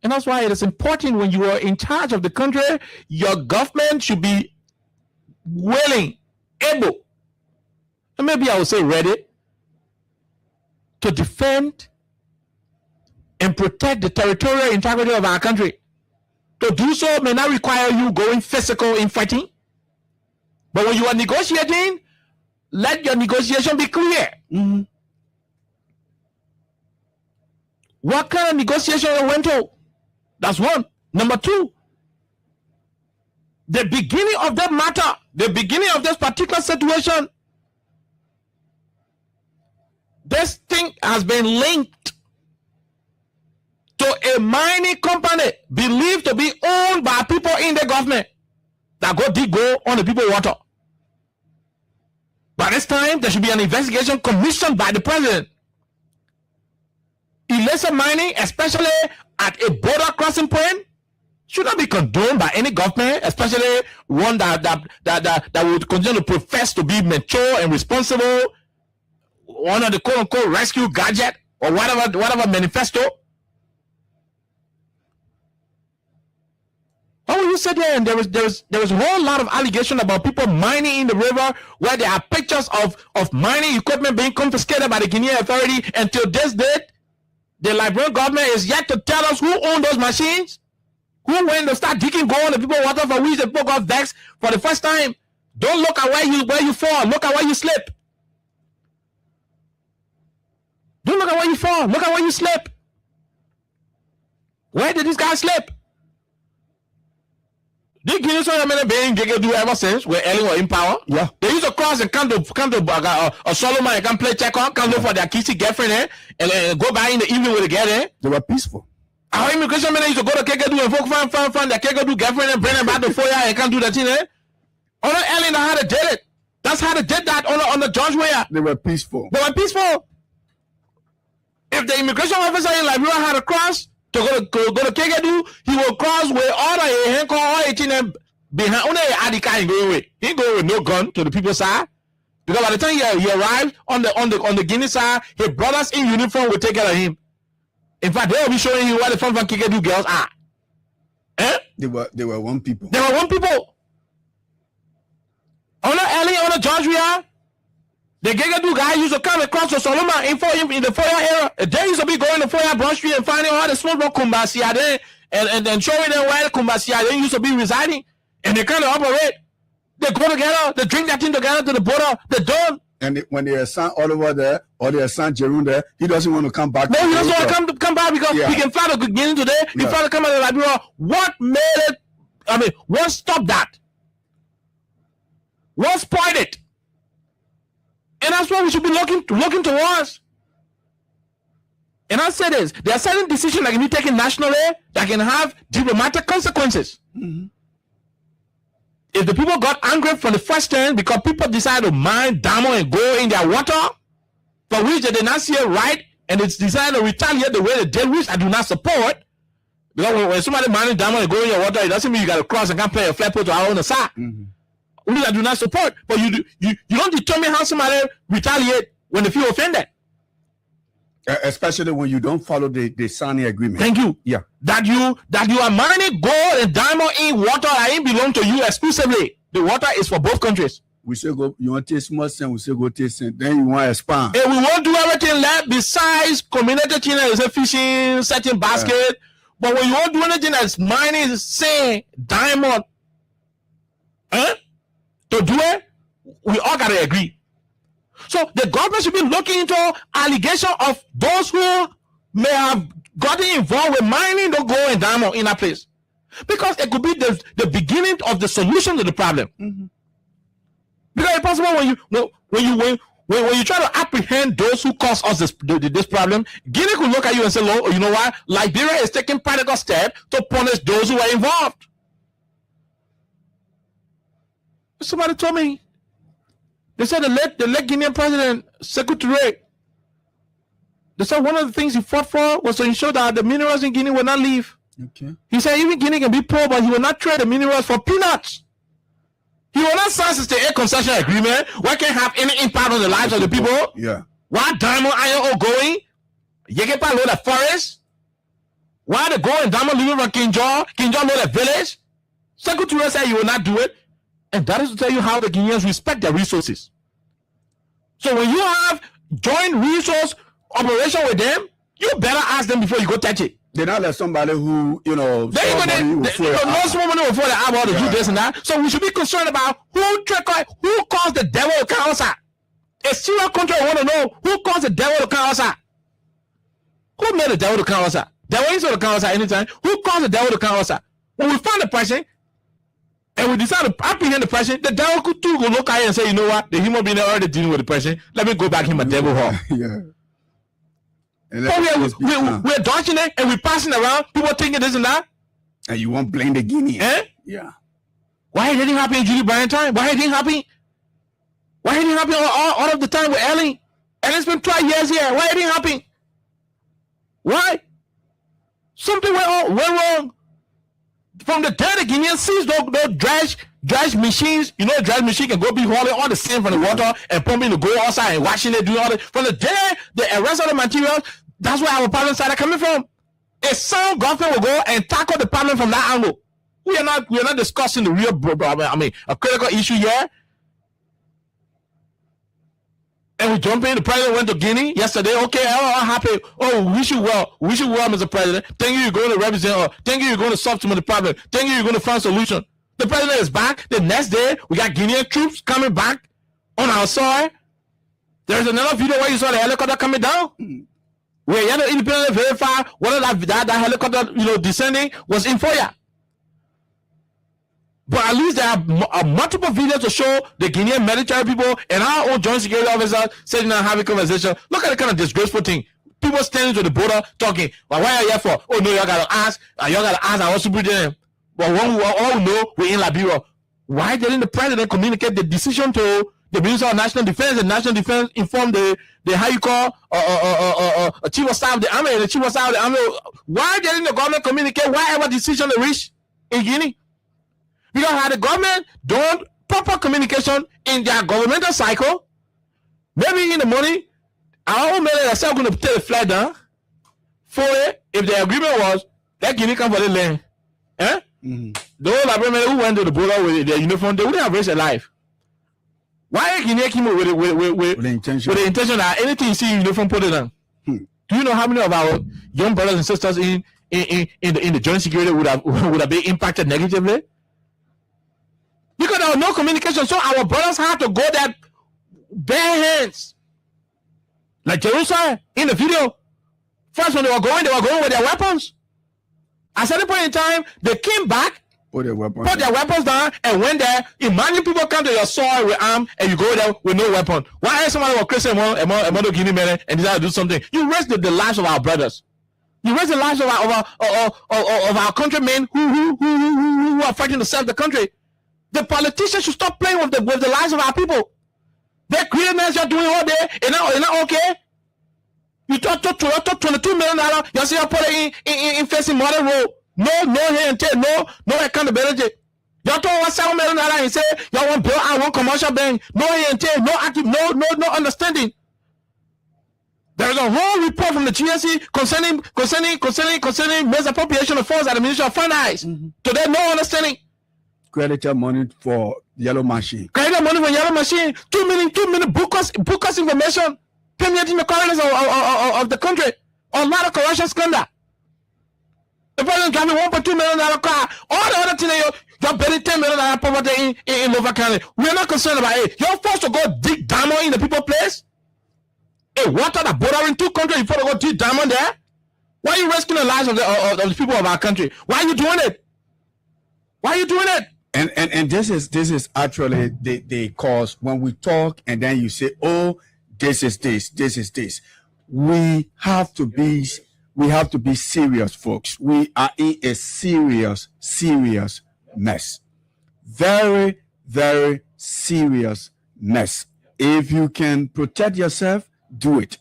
And that's why it is important when you are in charge of the country, your government should be willing, able, and maybe I would say ready to defend and protect the territorial integrity of our country. To do so may not require you going physical in fighting. But when you are negotiating, let your negotiation be clear. Mm-hmm. What kind of negotiation you went to? That's one. Number two, the beginning of that matter, the beginning of this particular situation, this thing has been linked to a mining company believed to be owned by people in the government that go dig gold on the people's water. By this time, there should be an investigation commissioned by the president. Illicit mining, especially at a border crossing point, should not be condoned by any government, especially one that would continue to profess to be mature and responsible, one of the quote-unquote rescue gadget or whatever manifesto. Why would you sit there and there was a whole lot of allegation about people mining in the river where there are pictures of mining equipment being confiscated by the Guinean authority? Until this date, the Liberian government is yet to tell us who owned those machines, who went to start digging gold on the people water for which the people got vexed for the first time. Don't look at where you fall, look at where you slip. Don't look at where you fall, look at where you slip. Where did this guy slip? They give so many being they do ever since we're Ellen were in power. Yeah. They used to cross and come to Solomon and come play check-on, come look for their kissy girlfriend and go by in the evening with the girl. They were peaceful. Our immigration men used to go to Kegadu and folk find their Kegadu girlfriend and bring them back to Foya and can't do that thing. Only Ellen how they did it. That's how they did that on the George Weah. They were peaceful. They were peaceful. If the immigration officer in Liberia had to cross to go to Kegadu, he will cross with all the hand call all 18 behind. Only Adika ain't going away. He ain't going with no gun to the people's side. Because by the time he arrived on the Guinea side, his brothers in uniform will take care of him. In fact, they will be showing you where the front Kegadu girls are. They were one people. They were one people. On the George Weah, the Kegadu guy used to come across the Solomon in the Foya era. They used to be going to Foya Broad Street and finding all the small Kumbasia there and showing them where the Kumbasia they used to be residing. And they kind of operate. They go together, they drink that thing together to the border, they're done. And when they assign Oliver there, or they assign Jerome there, he doesn't want to come back. No, he doesn't want to come back because he can fly to Guinea today, he fly to come out of Liberia. What made it, what stopped that? What spoiled it? And that's what we should be looking towards. And I say this, there are certain decisions that can be taken nationally that can have diplomatic consequences. Mm-hmm. If the people got angry from the first turn because people decided to mine diamond and gold in their water, for which they did not see it right, and it's decided to retaliate the way they did, which I do not support. Because when somebody mining diamond and gold in your water, it doesn't mean you got to cross and can't play a flat put to our own side. Mm-hmm. Which I do not support. But you don't determine how somebody retaliate when they feel offended. Especially when you don't follow the signing agreement. Thank you. Yeah. That you are mining gold and diamond in water that ain't belong to you exclusively. The water is for both countries. we say go. You want to taste more sense? We say go taste sense. Then you want to expand. And we won't do everything left besides community children is a fishing, setting basket. But when you won't do anything that's mining, say diamond, to do it, we all gotta agree. So the government should be looking into allegation of those who may have gotten involved with mining, don't go and diamond in that place. Because it could be the beginning of the solution to the problem. Mm-hmm. Because it's possible when you try to apprehend those who cause us this problem, Guinea could look at you and say, "Oh, you know what? Liberia is taking practical steps to punish those who are involved." Somebody told me they said the late Guinean president Sekou Touré. They said one of the things he fought for was to ensure that the minerals in Guinea will not leave. Okay. He said even Guinea can be poor, but he will not trade the minerals for peanuts. He will not sign 68 concession agreement where can have any impact on the lives of the people. Yeah. Why diamond iron ore going? Yegepa know the forest. Why the gold and diamond living from Kinjor know the village. Sekou Touré said he will not do it. And that is to tell you how the Guineans respect their resources. So when you have joint resource operation with them, you better ask them before you go touch it. They're not like somebody who, you know, no small money before they have all to do this and that. So we should be concerned about who caused the devil to come outside. A serial contract want to know who caused the devil to come outside. Who made the devil to come outside? Devil is going to come outside anytime. Who caused the devil to come outside? When we find the person and we decide to apprehend the person, the devil could too go look at it and say, you know what? The human being already dealing with the person. Let me go back in my devil hole. Yeah. But we're dodging it and we're passing around. People thinking this and that. And you won't blame the Guineans. Eh? Yeah. Why it didn't happen in Julie Bryan time? Why it didn't happen? Why it didn't happen all of the time with Ellie? And it's been 12 years here. Why it didn't happen? Why? Something went wrong. From the day the Guineans seized those dredge machines, you know, a dredge machine can go be hauling all the sand from the water and pumping the gold outside and washing it, doing all that. From the day the arrest of the materials, that's where our problem started coming from. A sound government will go and tackle the problem from that angle. We are not discussing the real problem. I mean, a critical issue here. And we jump in. The president went to Guinea yesterday. Okay, I'm happy. Oh, wish you well, Mr. President. Thank you, you're going to represent us. Thank you, you're going to solve some of the problem. Thank you, you're going to find a solution. The president is back. The next day, we got Guinean troops coming back on our soil. There's another video where you saw the helicopter coming down. Where you had to independently verify whether that helicopter, you know, descending was in fire. But at least there are multiple videos to show the Guinean military people and our own joint security officers sitting and having conversation. Look at the kind of disgraceful thing. People standing to the border talking. Well, why are you here for? Oh no, y'all gotta ask. Y'all gotta ask our superintendent. But when we all know we're in Liberia, why didn't the president communicate the decision to the Minister of National Defense? And National Defense informed the how you call a chief of staff of the army and the chief of staff of the army. Why didn't the government communicate whatever decision they reached in Guinea? Because had the government done proper communication in their governmental cycle, maybe in the morning, our own men are going to take the flag down for it. If the agreement was that Guinea come for the land, the whole Liberian who went to the border with their uniform, they wouldn't have raised their life. Why Guinea came with the intention that anything you see in uniform, put it on? Do you know how many of our young brothers and sisters in the joint security would have been impacted negatively? Because there was no communication, so our brothers had to go there bare hands. Like Jerusalem in the video. First, when they were going with their weapons. At a certain point in time, they came back, put their weapons down, and went there. Imagine people come to your soil with arms, and you go there with no weapon. Why is somebody was Christian among Guinea men and decide to do something? You risk the lives of our brothers. You risk the lives of our countrymen who are fighting to serve the country. The politicians should stop playing with the lives of our people. Their greediness you're doing all day, is not okay? You talk $22 million, you see, you put it in facing modern road. No here and no accountability. You talk $7 million and say you want to build our own commercial bank. No here and no active, no understanding. There is a whole report from the GSC concerning misappropriation of funds at the Ministry of Finance. Today, no understanding. credited money for yellow machine. Credited money for yellow machine. 2 million book us information. Permeating the corridors of the country. On lot of corruption scandal. The president driving $1.2 million car. All the other things you're betting $10 million poverty in Nova County. We're not concerned about it. You're forced to go dig diamond in the people place. Hey, water that bordering 2 countries before they go dig diamond there. Why are you risking the lives of the people of our country? Why are you doing it? Why are you doing it? And this is actually the cause when we talk and then you say, oh, this is this. We have to be serious, folks. We are in a serious mess. Very, very serious mess. If you can protect yourself, do it.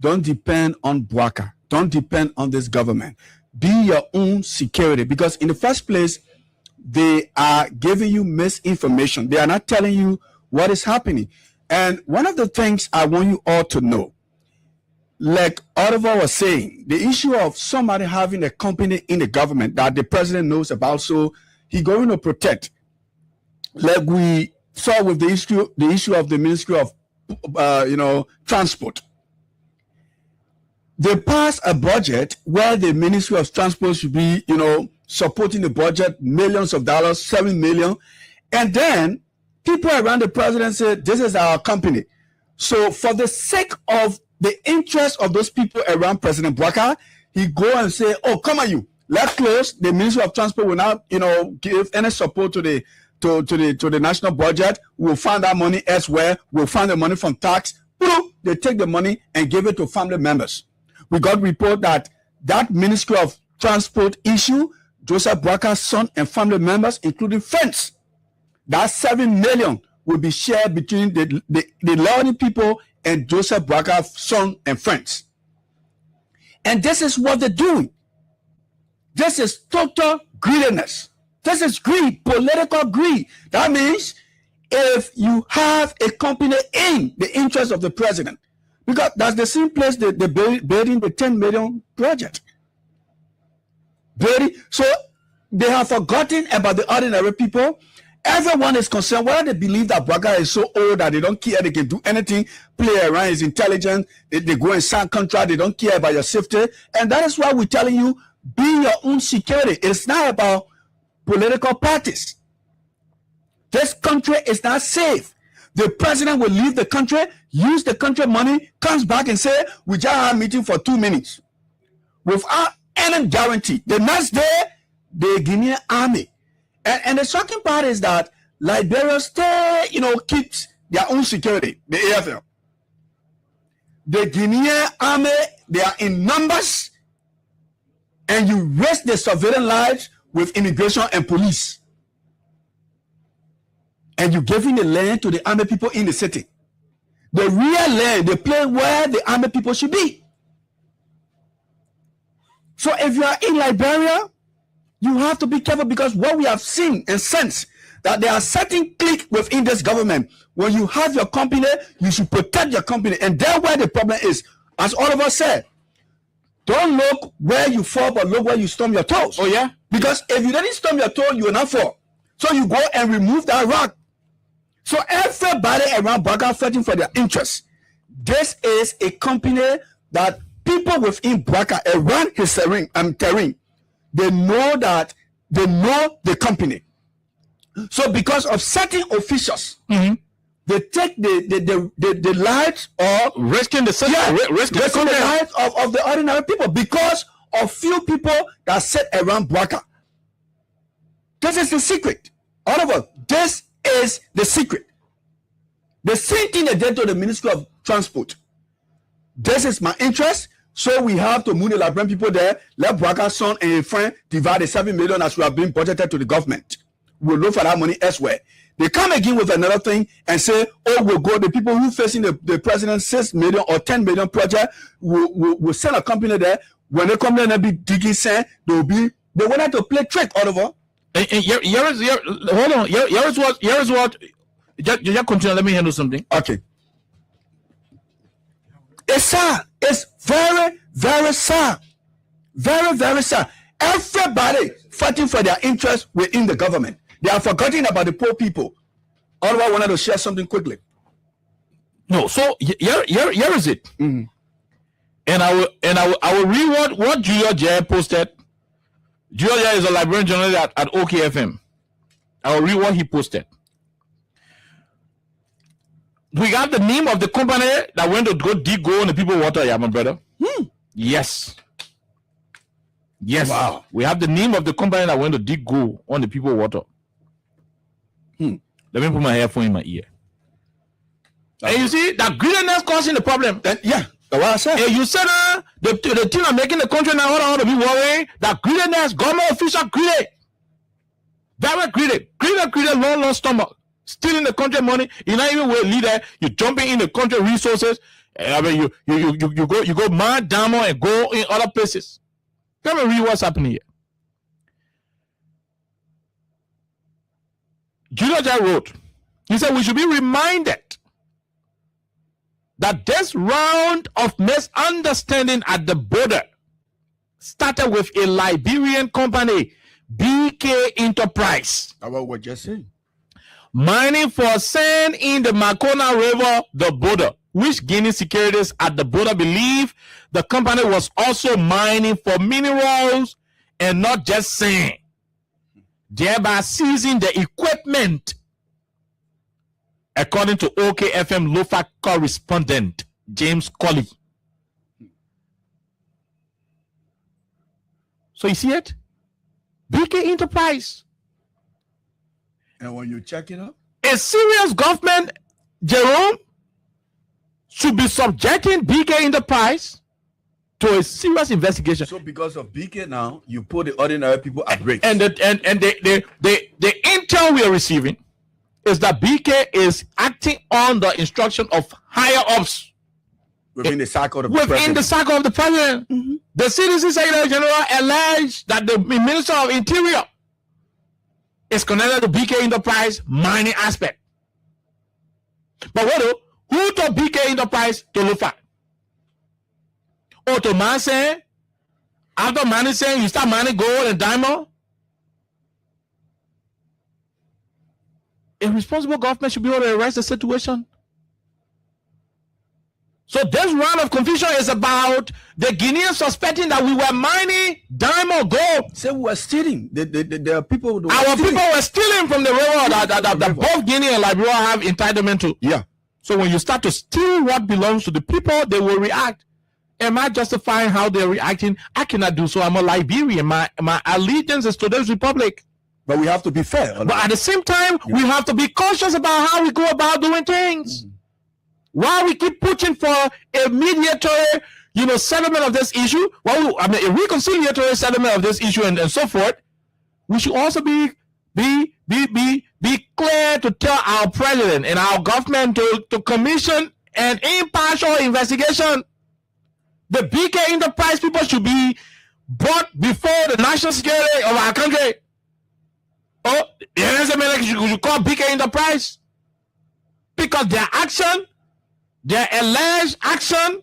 Don't depend on Bwaka. Don't depend on this government. Be your own security, because in the first place, they are giving you misinformation. They are not telling you what is happening. And one of the things I want you all to know, like Oliver was saying, the issue of somebody having a company in the government that the president knows about, so he's going to protect. Like we saw with the issue of the Ministry of Transport. They passed a budget where the Ministry of Transport should be, supporting the budget, millions of dollars, 7 million. And then people around the president said, this is our company. So for the sake of the interest of those people around President Bwaka, he go and say, oh, come on, you, let's close. The Ministry of Transport will not, give any support to the national budget. We'll find that money elsewhere. We'll find the money from tax. They take the money and give it to family members. We got report that Ministry of Transport issue, Joseph Bwaka's son and family members, including friends, that 7 million will be shared between the Lordy people and Joseph Bwaka's son and friends. And this is what they're doing. This is total greediness. This is greed, political greed. That means if you have a company in the interest of the president, because that's the same place they're building the 10 million project. So they have forgotten about the ordinary people. Everyone is concerned whether they believe that Bwaka is so old that they don't care, they can do anything, play around, is intelligent, they go and sign contract, they don't care about your safety. And that is why we're telling you, be your own security. It's not about political parties. This country is not safe. The president will leave the country, use the country money, comes back and say, we just had a meeting for 2 minutes. Without any guarantee. The next day, the Guinean army. And the shocking part is that Liberia still, keeps their own security, the AFL. The Guinean army, they are in numbers, and you risk the civilian lives with immigration and police. And you're giving the land to the army people in the city. The real land, the place where the army people should be. So if you are in Liberia, you have to be careful, because what we have seen and sensed, that there are certain cliques within this government. When you have your company, you should protect your company. And that's where the problem is. As all of us said, don't look where you fall, but look where you stomp your toes. Oh, yeah? Because if you didn't stomp your toe, you will not fall. So you go and remove that rock. So everybody around Bwaka fighting for their interests. This is a company that people within Bwaka around his terrain, they know the company. So because of certain officials, they take the lives of risking the lives of the ordinary people because of few people that sit around Bwaka. This is the secret. Oliver, this is the secret. The same thing they did to the Ministry of Transport. This is my interest, so we have to move the Liberian people there. Let Bwaka's son and his friend divide the 7 million as we have been budgeted to the government. We'll look for that money elsewhere. They come again with another thing and say, oh, we'll go, the people who facing the president's 6 million or 10 million project, we'll send a company there. When they come there and they be digging sand, they wanted to play trick, Oliver. Hold on. Here's what. Just continue. Let me handle something. Okay. It's sad. It's very, very sad. Very, very sad. Everybody fighting for their interests within the government. They are forgetting about the poor people. Otherwise, I wanted to share something quickly. No, so here is it. Mm-hmm. And I will read what Julia J posted. Julia is a Liberian journalist at OKFM. I will read what he posted. We got the name of the company that went to go dig gold in the people water, yeah, my brother. Yes. Yes. Wow. We have the name of the company that went to dig gold on the people water. Let me put my earphone in my ear. And you see that greediness causing the problem. Yeah. That's what I said. And you said the thing of making the country now hold on to be worrying that greediness, government official greedy. Very greedy. Greedy, long stomach. Stealing the country money. You're not even a leader. You're jumping in the country resources. I mean, you go mad diamond and go in other places. Let me read what's happening here. Julia Jai wrote, he said, we should be reminded that this round of misunderstanding at the border started with a Liberian company, BK Enterprise. That's what we're just saying. Mining for sand in the Makona River, the border, which Guinea securities at the border believe the company was also mining for minerals and not just sand, thereby seizing the equipment, according to OKFM Lofa correspondent James Colley. So you see it? BK Enterprise. And when you check it out, a serious government, Jerome, should be subjecting BK Enterprise to a serious investigation. so because of BK now, you put the ordinary people at risk. And the intel we are receiving is that BK is acting on the instruction of higher ups within the cycle of the within president. the circle of the president. The CDC Secretary General alleged that the Minister of Interior is connected to BK Enterprise mining aspect. But what though? Who told BK Enterprise to Lufa? Or to man saying, after mining saying you start mining gold and diamond? A responsible government should be able to arrest the situation. So this round of confusion is about the Guineans suspecting that we were mining diamond gold. Say we were stealing. There are people who Our people were stealing from the river that both Guinea and Liberia have entitlement to. Yeah. So when you start to steal what belongs to the people, they will react. Am I justifying how they're reacting? I cannot do so. I'm a Liberian. My allegiance is to this republic. But we have to be fair. But at the same time, we have to be cautious about how we go about doing things. Why we keep pushing for a mediatory, settlement of this issue? A reconciliatory settlement of this issue and so forth. We should also be clear to tell our president and our government to commission an impartial investigation. The BK Enterprise people should be brought before the national security of our country. Oh, you should call BK Enterprise because their alleged action,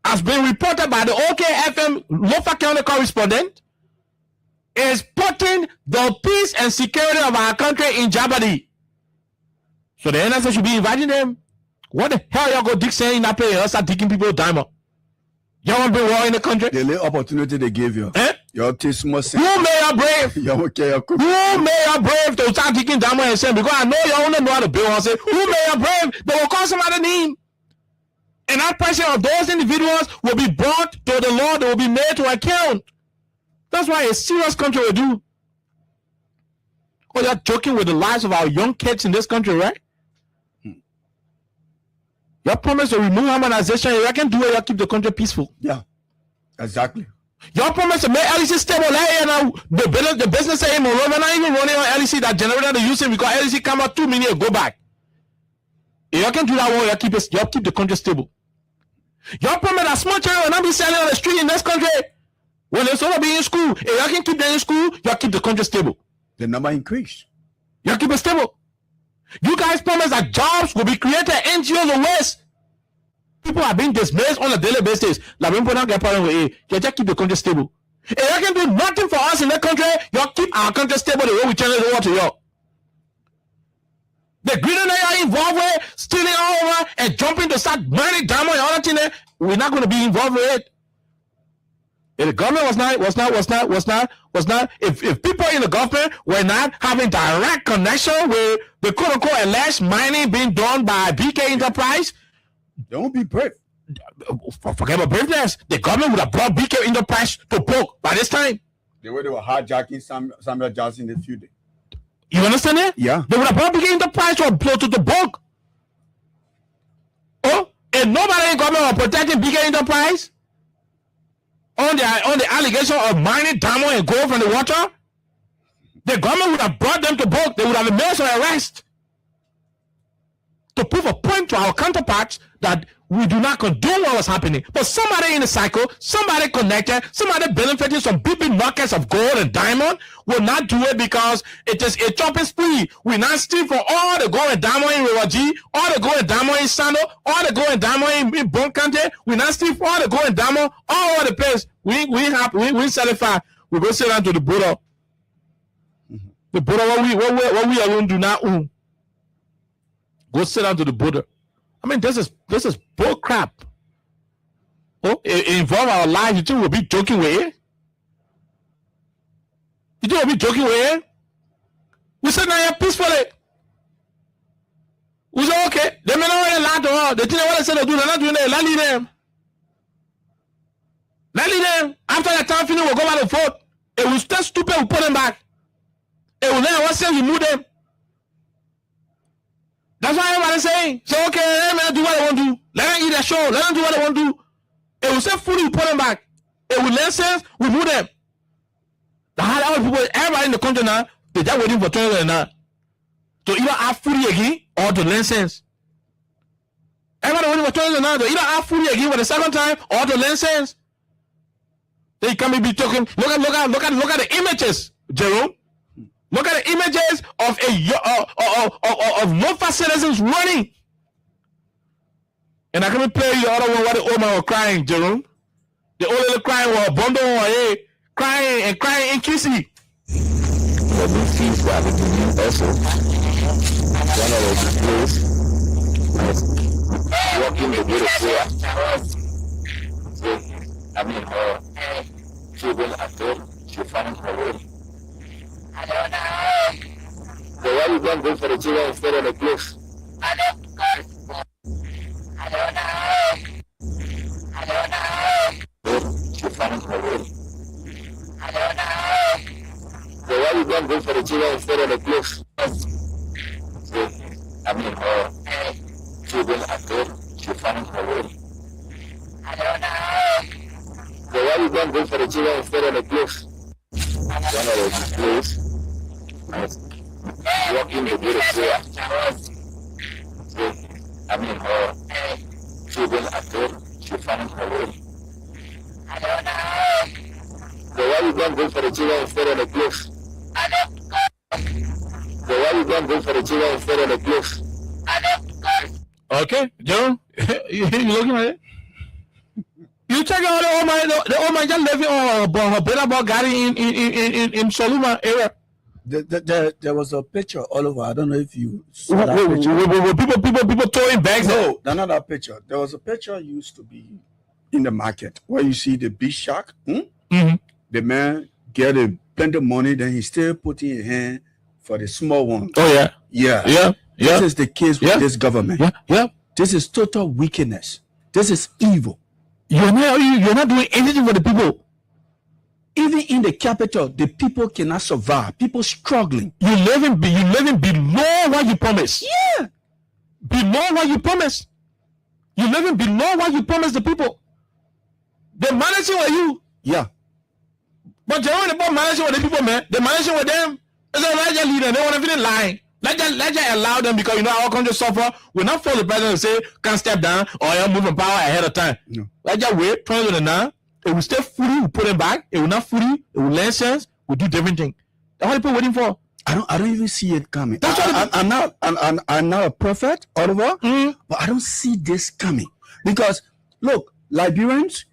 has been reported by the OKFM Lofa County correspondent, is putting the peace and security of our country in jeopardy. So the NSA should be inviting them. What the hell y'all go dig saying in that place and start digging people diamond? Y'all want to be war in the country? The little opportunity they gave you. Your taste must. Who made you brave? Who made you brave to start digging diamond and saying, because I know you only know how to build and say, who made you brave? They will call somebody name. And that person of those individuals will be brought to the law. They will be made to account. That's why a serious country will do. Oh, you're joking with the lives of our young kids in this country, right? Your promise to remove harmonization, you can do it, you keep the country peaceful. Yeah, exactly. Your promise to make LEC stable, the business aim or not even running on LEC that generator they using because LEC come out 2 minutes go back. If you can do that one, you keep the country stable. Your promise that small children will not be selling on the street in this country. When they're supposed to be in school, if you can keep them in school, you keep the country stable. The number increase. You keep it stable. You guys promise that jobs will be created, NGOs will waste. People are being dismissed on a daily basis. Like when people don't get problem with you just keep the country stable. If you can do nothing for us in the country, you keep our country stable the way we turn it over to you. The greater they are involved with, stealing all over and jumping to start mining diamond and all that thing, we're not going to be involved with it. If the government was not, if people in the government were not having direct connection with the quote unquote alleged mining being done by BK Enterprise, Don't be brave. Forget about braveness. The government would have brought BK Enterprise to book by this time. The way they were hijacking Samuel Johnson in a few days. You understand it? Yeah. They would have brought BK Enterprise to the book. Oh, and nobody in government was protecting BK Enterprise on the allegation of mining diamond and gold from the water. The government would have brought them to book. They would have made some arrest to prove a point to our counterparts that we do not condone what was happening. But somebody in the cycle, somebody connected, somebody benefiting some big nuggets of gold and diamond will not do it because it is a chopping spree. We not steal from all the gold and diamond in River G, all the gold and diamond in Sando, all the gold and diamond in Bon County. We not steal from all the gold and diamond all over the place. We certify. We go sit down to the border. The border what we alone do not own. Go sit down to the border. I mean, this is bull crap. Oh, it involve our lives. You think we'll be joking with it? You think we'll be joking with it? We said now you're peacefully. We said okay. They may not want to lie to all. They think what they said to do, they're not doing it. Let leave them. Let leave them. After the time finish, we'll go back and vote. It will stay stupid, we'll put them back. It will let us say we move them. That's why everybody's saying, so okay, let them do what they want to do. Let them eat their show. Let them do what they want to do. It will say fully, we put them back. It will let sense, we move them. The hard people, everybody in the country now, they're just waiting for 2029 to either have fully again or to learn sense. Everybody waiting for 2029 to either have fully again for the second time or to learn sense. They can't be talking. Look at the images, Jerome. Look at the images of no citizens running. And I can play you the other one where the old man was crying, Jerome. The old lady crying was bundle crying in kissy. For these things that we do also, one of the place, walking the way of prayer. So, I mean, children at home, she found her way. I don't know. So why you don't go for the children instead of the clothes? I don't know. She found her way. I don't know. So why you don't go for the children instead of the clothes? So, I mean, children at home, she found her way. I don't know. So why you don't go for the children instead of the clothes? One of the place, walking the way of prayer. So, I mean, children at home, she found her way. I don't know. So why you don't go for the children instead of the clothes? I don't know. So why you don't go for the children instead of the clothes? I don't know. Okay, Jerome, you looking at it? You check out the old man just living on Better Gary in Soluma area. There was a picture all over. I don't know if you saw that picture. People throwing bags. No, not that picture. There was a picture used to be in the market where you see the big shark. Mm-hmm. The man get a plenty of money, then he still putting his hand for the small one. Oh yeah. Yeah. This is the case with this government. Yeah. This is total wickedness. This is evil. You're not doing anything for the people. Even in the capital, the people cannot survive. People struggling. You're living below what you promised. Yeah. Below what you promised. You're living below what you promised the people. They're managing with you. Yeah. But they're only about managing with the people, man. They're managing with them. It's a larger leader. They want to feel lying. Let just allow them because our country suffer. We're not for the president to say can't step down or you're moving power ahead of time. No. Let just wait. 2029. It will stay fully. We put them back. It will not fully. It will learn sense. We'll do different thing. That's what people waiting for. I don't even see it coming. I'm not a prophet, Oliver, but I don't see this coming because look, Liberians,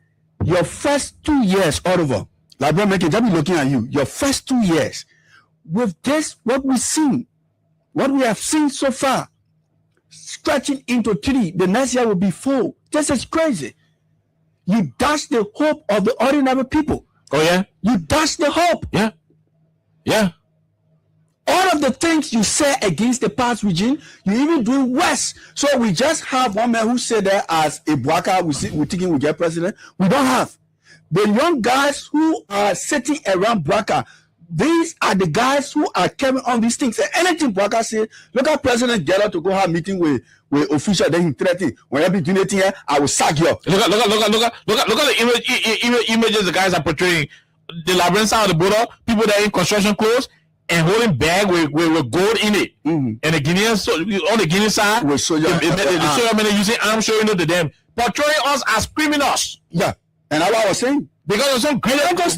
your first 2 years, Oliver, Librarian Meke, just be looking at you. Your first 2 years, with this, what we have seen so far, stretching into 3, the next year will be 4. This is crazy. You dash the hope of the ordinary people. Oh yeah? You dash the hope. Yeah. Yeah. All of the things you say against the past regime, you even do worse. So we just have one man who said that as a Bouaka, we're thinking we get president. We don't have. The young guys who are sitting around Bouaka, these are the guys who are carrying on these things. And anything Bouaka said, look at President Gela to go have a meeting with official, then he threatened, when you be doing it here, I will sack you. Look at the images the guys are portraying. The Liberian side of the border, people that are in construction clothes and holding bag with gold in it. Mm-hmm. And the Guineans, on the Guinean side, with soldier, the soldier men using arms showing up to them, portraying us as criminals. Yeah, and that's what I was saying. Because of some greater gods.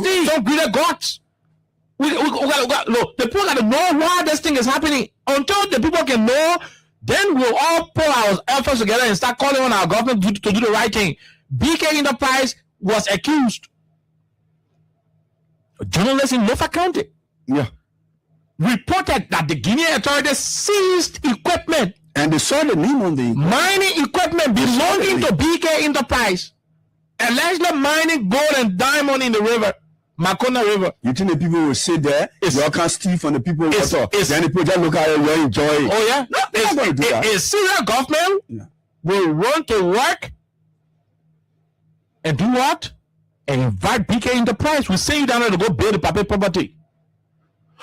We got look, the people got to know why this thing is happening. Until the people can know, then we'll all pull our efforts together and start calling on our government to do the right thing. BK Enterprise was accused. A journalist in Lofa County reported that the Guinean authorities seized equipment. And they saw the name on the mining equipment belonging to BK Enterprise. Allegedly mining gold and diamond in the river. Makona River. You think the people will sit there? You can't steal from the people. Then the people just look at it and enjoy it. Oh yeah, no, they're not going to do that. A Syrian government will run to work and do what? And invite BK Enterprise. We send you down there to go build the public property.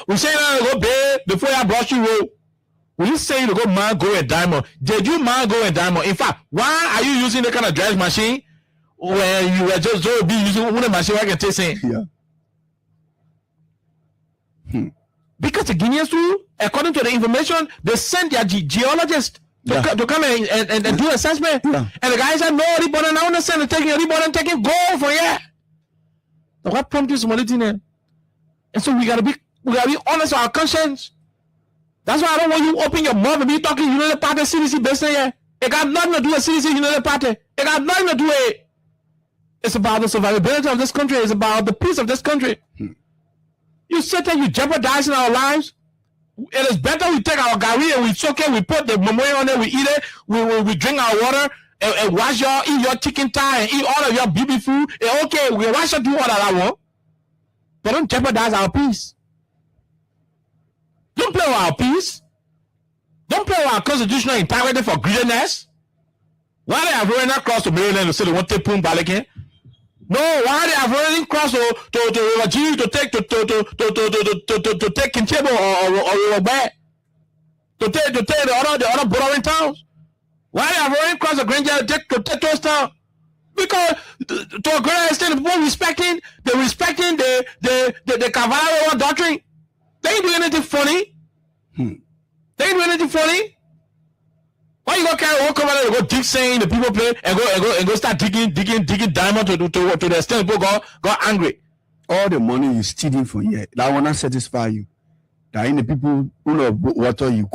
We send you down there to go build the Foya Brushy Road. We say you to go mine gold and diamond. Did you mine gold and diamond? In fact, why are you using the kind of dredge machine when you were just be using one machine where I can take in? Yeah. Because the Guineans too, according to the information, they sent their geologists to come and do assessment. Yeah. And the guys said, no, anybody now understand taking gold for yeah. So what prompted somebody in there? And so we gotta be honest with our conscience. That's why I don't want you open your mouth and be talking United Party CDC business here. It got nothing to do with CDC United Party. It got nothing to do with it. It's about the survivability of this country. It's about the peace of this country. You sit there, you jeopardizing our lives. It is better we take our gari and we soak it, we put the memorial on it, we eat it, we drink our water, and wash eat your chicken thigh and eat all of your baby food. And okay, we wash and do all that I want. But don't jeopardize our peace. Don't play with our peace. Don't play with our constitutional integrity for greediness. Why they have running across to Maryland to say they want to put back again? No, why they have running across to River G to take Kinchebo or River Bay to take the other bordering towns? Why they have running across the Granger to take those towns? Because to a great extent, the people respecting the Cavalry doctrine. They ain't doing anything funny. They ain't doing anything funny. Why you gonna carry one come out and go dig saying the people play and go start digging diamond to the extent people got angry? All the money you stealing from here, that will not satisfy you. That in the people who know water you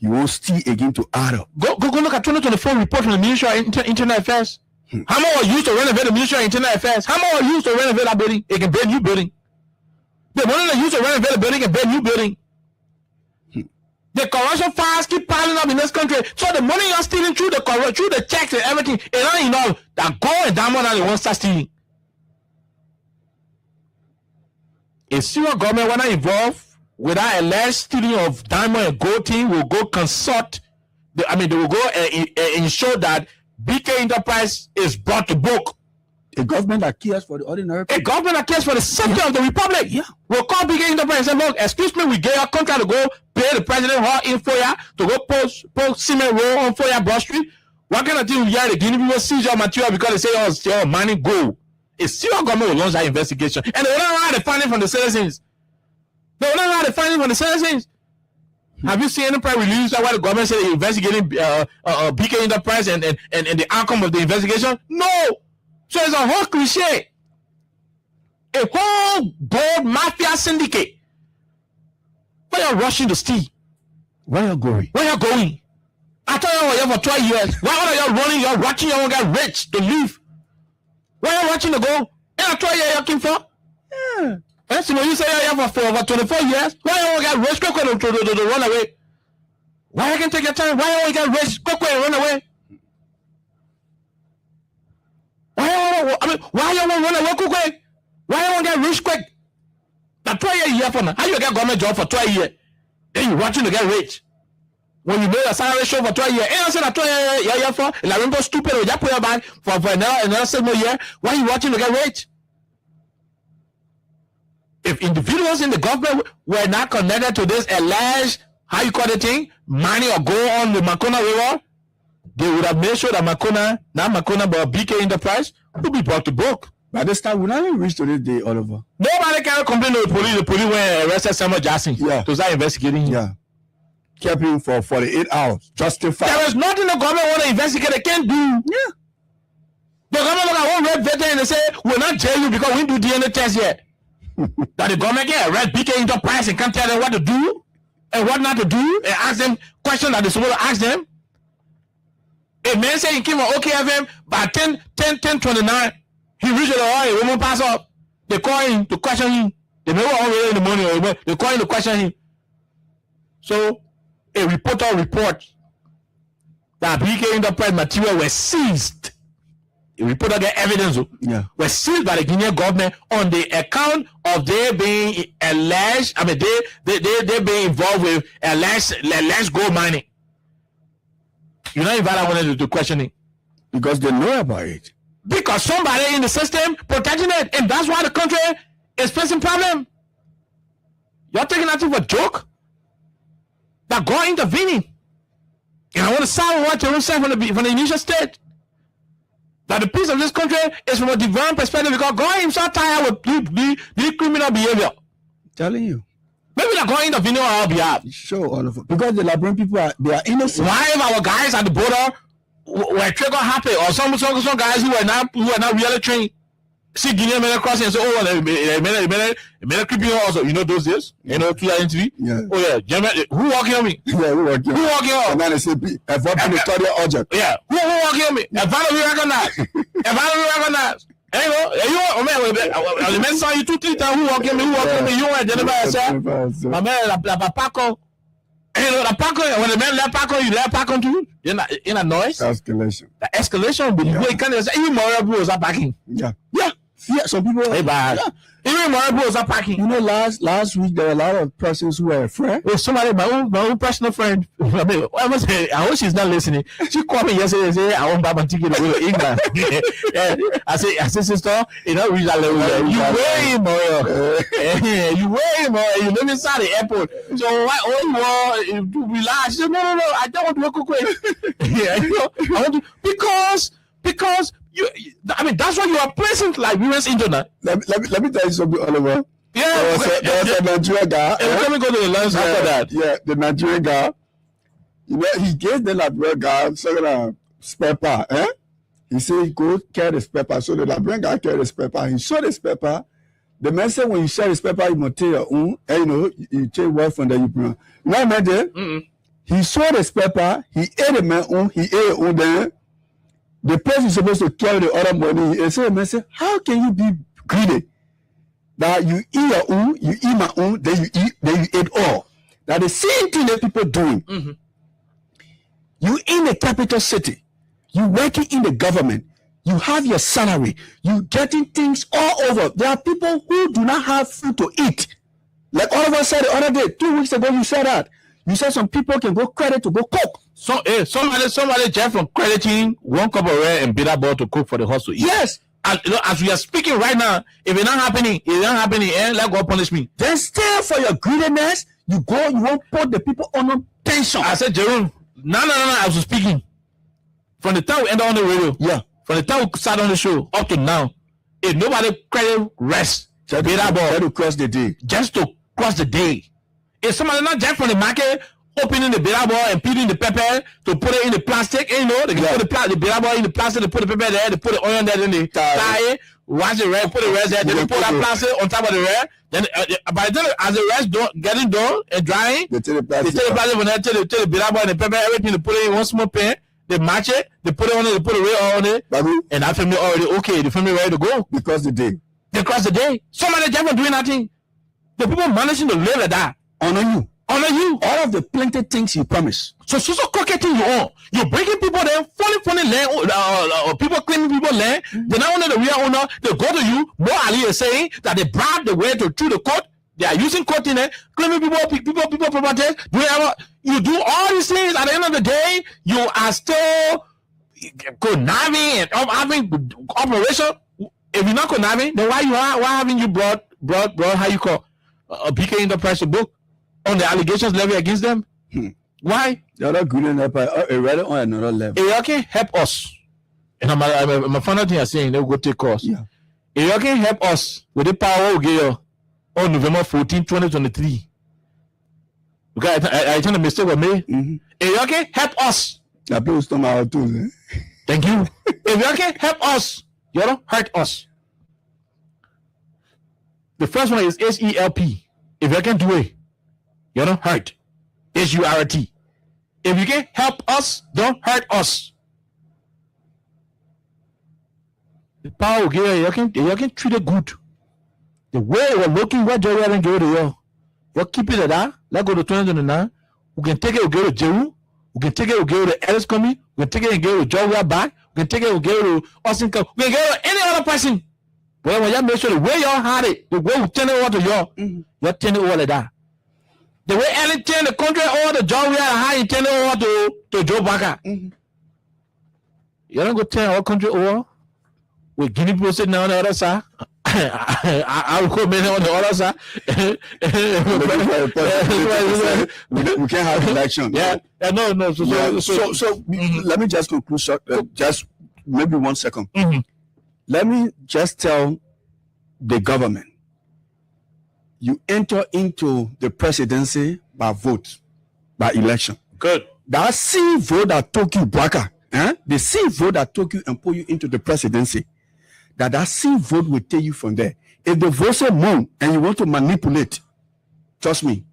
won't steal again to add up. Go look at 2024 report from the Ministry of Internal Affairs. How much was used to renovate the Ministry of Internal Affairs? How much was used to renovate that building? It can build new building. The money they used to renovate the building can build new building. The corruption files keep piling up in this country. So the money you're stealing through the checks and everything, it's not enough that gold and diamond and they won't start stealing. A Syrian government, when I involved with that alleged stealing of diamond and gold thing, will go consult. They will go ensure that BK Enterprise is brought to book. A government that cares for the ordinary people. A government that cares for the safety of the republic. Yeah. We'll call BK Enterprise and say, look, excuse me, we gave a contract to go pay the president hall in Foya to go post cement roll on Foya Broad Street. What kind of thing we hear the Guinea people seize your material because they say, oh, it's your mining gold? A Syrian government will launch that investigation. And they will not know how to find it from the citizens. Have you seen Enterprise release that why the government said they're investigating BK Enterprise and the outcome of the investigation? No. So it's a whole cliche. A whole gold mafia syndicate. Where you're rushing to steal? Where you're going? I thought you were here for 12 years. Why are you running? You're watching your get rich to live. Where are you watching to go? And I 12 years you're looking for? Yeah. Yeah. That's when you say for over 24 years. Why you got rich quick to run away? Why you can take your time? Why you got rich quick and run away? Why you want to run away quick? Why you want to get rich quick? Now 12 years for now. How you get government job for 12 years? Then you want to get rich. When you made a salary show for 12 years, and I said that 12 years for, and I remember stupid, or you put your back for another 7 more year. Why you watching to get rich? If individuals in the government were not connected to this alleged, how you call the thing, money or go on the Makona River, they would have made sure that Makona, not Makona, but BK Enterprise, would be brought to book. By this time, we never reached to this day, Oliver. Nobody can complain to the police. The police went arrested Samuel Jackson to start investigating. Yeah. Kept him for 48 hours. Justified. There is nothing the government want to investigate. They can't do. Yeah. The government look at one red veteran and they say, we'll not jail you because we didn't do DNA test yet. That the government can arrest BK Enterprise and can't tell them what to do and what not to do and ask them questions that they're supposed to ask them. A man say he came on OKFM by 10:29. He reached a woman pass up. They call him to question him. They may already in the morning or they call him to question him. So a reporter reports that BK Enterprise material was seized. A reporter get evidence was seized by the Guinean government on the account of they being alleged. I mean, they being involved with alleged gold mining. You're not invited to questioning because they know about it. Because somebody in the system protecting it, and that's why the country is facing problem. You're taking that for a joke. That God intervening, and I want to sound what you said from the initial state. That the peace of this country is from a divine perspective because God himself tired with the criminal behavior. Telling you. Maybe they're going to intervene on our behalf. Sure, Oliver. Because the Liberian people are innocent. Why if our guys at the border were trigger happy or some guys who are not really trained see Guinea men crossing and say, oh, they made a creepy also. You know those days? You know, to that interview? Yeah. Oh, yeah. Who walking on me? Yeah, who walking on? And then they say, I've been a study object. Yeah. Who walking on me? If I don't recognize. Hey, the men saw you 2-3 times. Who walking on me? You want to say, my man, la Paco. Hey, la Paco, when the man left Paco, you left Paco too? In a noise? Escalation. The escalation, but you can't say, even more bros are packing. Yeah. Yeah, some people. Hey, bad. Yeah. Even more bros are packing. You know, last week there were a lot of persons who were afraid. Oh, somebody, my own personal friend. I mean, I hope she's not listening. She called me yesterday and said, I want to buy my ticket to go to England. I say, sister, you know, reach that level. You way more. You way more. You live inside the airport. So why you want to relax? She said, no, I don't want to work quick. Yeah, you know, I want to because you. I mean, that's why you are present like US internet. Let me tell you something, Oliver. Yeah, there was a Nigerian guy. Let me go to the lunch after that. Yeah, the Nigerian guy. You know, he gave the Liberian guy some spare part. He said, go carry the spare part. So the Liberian guy carried the spare part. He showed the spare part. The man said, when you share the spare part, you must take your own. And you know, you change word from there. You know what I mean? He saw the spare part. He ate the man own. He ate it on there. The person is supposed to carry the other money. And so the man said, how can you be greedy? That you eat your own, you eat my own, then you eat all. That the same thing that people doing. You in the capital city, you working in the government, you have your salary, you getting things all over. There are people who do not have food to eat. Like all of us said the other day, 2 weeks ago, you said that. You said some people can go credit to go cook. So somebody just from crediting 1 cup of red and bitter ball to cook for the house to eat. Yes. As we are speaking right now, if it's not happening, let God punish me. Then still for your greediness, you won't put the people on tension. I said, Jerome, no, I was speaking. From the time we entered on the radio, from the time we started on the show up to now, if nobody credit rest, bitter ball to cross the day. Just to cross the day. If somebody not just from the market, opening the bitter ball and peeling the pepper to put it in the plastic, you know, they can put the bitter ball in the plastic, they put the pepper there, they put the onion there, then they tie it, wash the rest, put the rest there, then they put that plastic on top of the rest. Then by the time as the rest getting done and drying, they take the plastic from there, take the bitter ball and the pepper, everything, they put it in one small pan, they match it, they put it on it, they put the red on it, and that family already okay, the family ready to go. Because the day. They cross the day. Somebody just doing nothing. The people managing to live like that. Honor you. Honor you. All of the plenty things you promise. So crocketing you on. You're breaking people there, funny land, people claiming people land. They're not only the real owner, they go to you. More Ali is saying that they bribed the way to through the court. They are using court in there, claiming people properties. You do all these things. At the end of the day, you are still conniving and having operation. If you're not conniving, then why haven't you brought how you call a PK Enterprise to book on the allegations levied against them? Why? They're not good enough. Rather on another level. If you can help us, and I'm a final thing I'm saying, they'll go take course. Yeah. If you can help us with the power we give on November 14, 2023. Okay, I trying to mistake with me. Mm-hmm. If you can help us, that blows them out too. Thank you. If you can help us, you don't hurt us. The first one is HELP. If you can do it, you don't hurt. HURT. If you can help us, don't hurt us. The power you can treat it good. The way we're looking, what Jerry and go to you. You keep it at that. Let's go to 2029. We can take it, we'll go to Jeru. We can take it, we'll go to Ellis Comey. We can take it and go to Joe back. We can take it, we'll go to Austin Cup. We can go to any other person. Well, when you make sure the way y'all had it, the way we turn it over to y'all, you're turning it over like that. The way Ellen turned the country over to John, we had a high and turn it over to Joe Baca. You don't go turn our country over with Guinea people sitting on the other side. I will come in on the other side. We can't have election. Yeah. No. So let me just conclude. Just maybe 1 second. Let me just tell the government. You enter into the presidency by vote, by election. Good. That same vote that took you, Baka, the same vote that took you and put you into the presidency, that same vote will take you from there. If the vote say moon and you want to manipulate, trust me,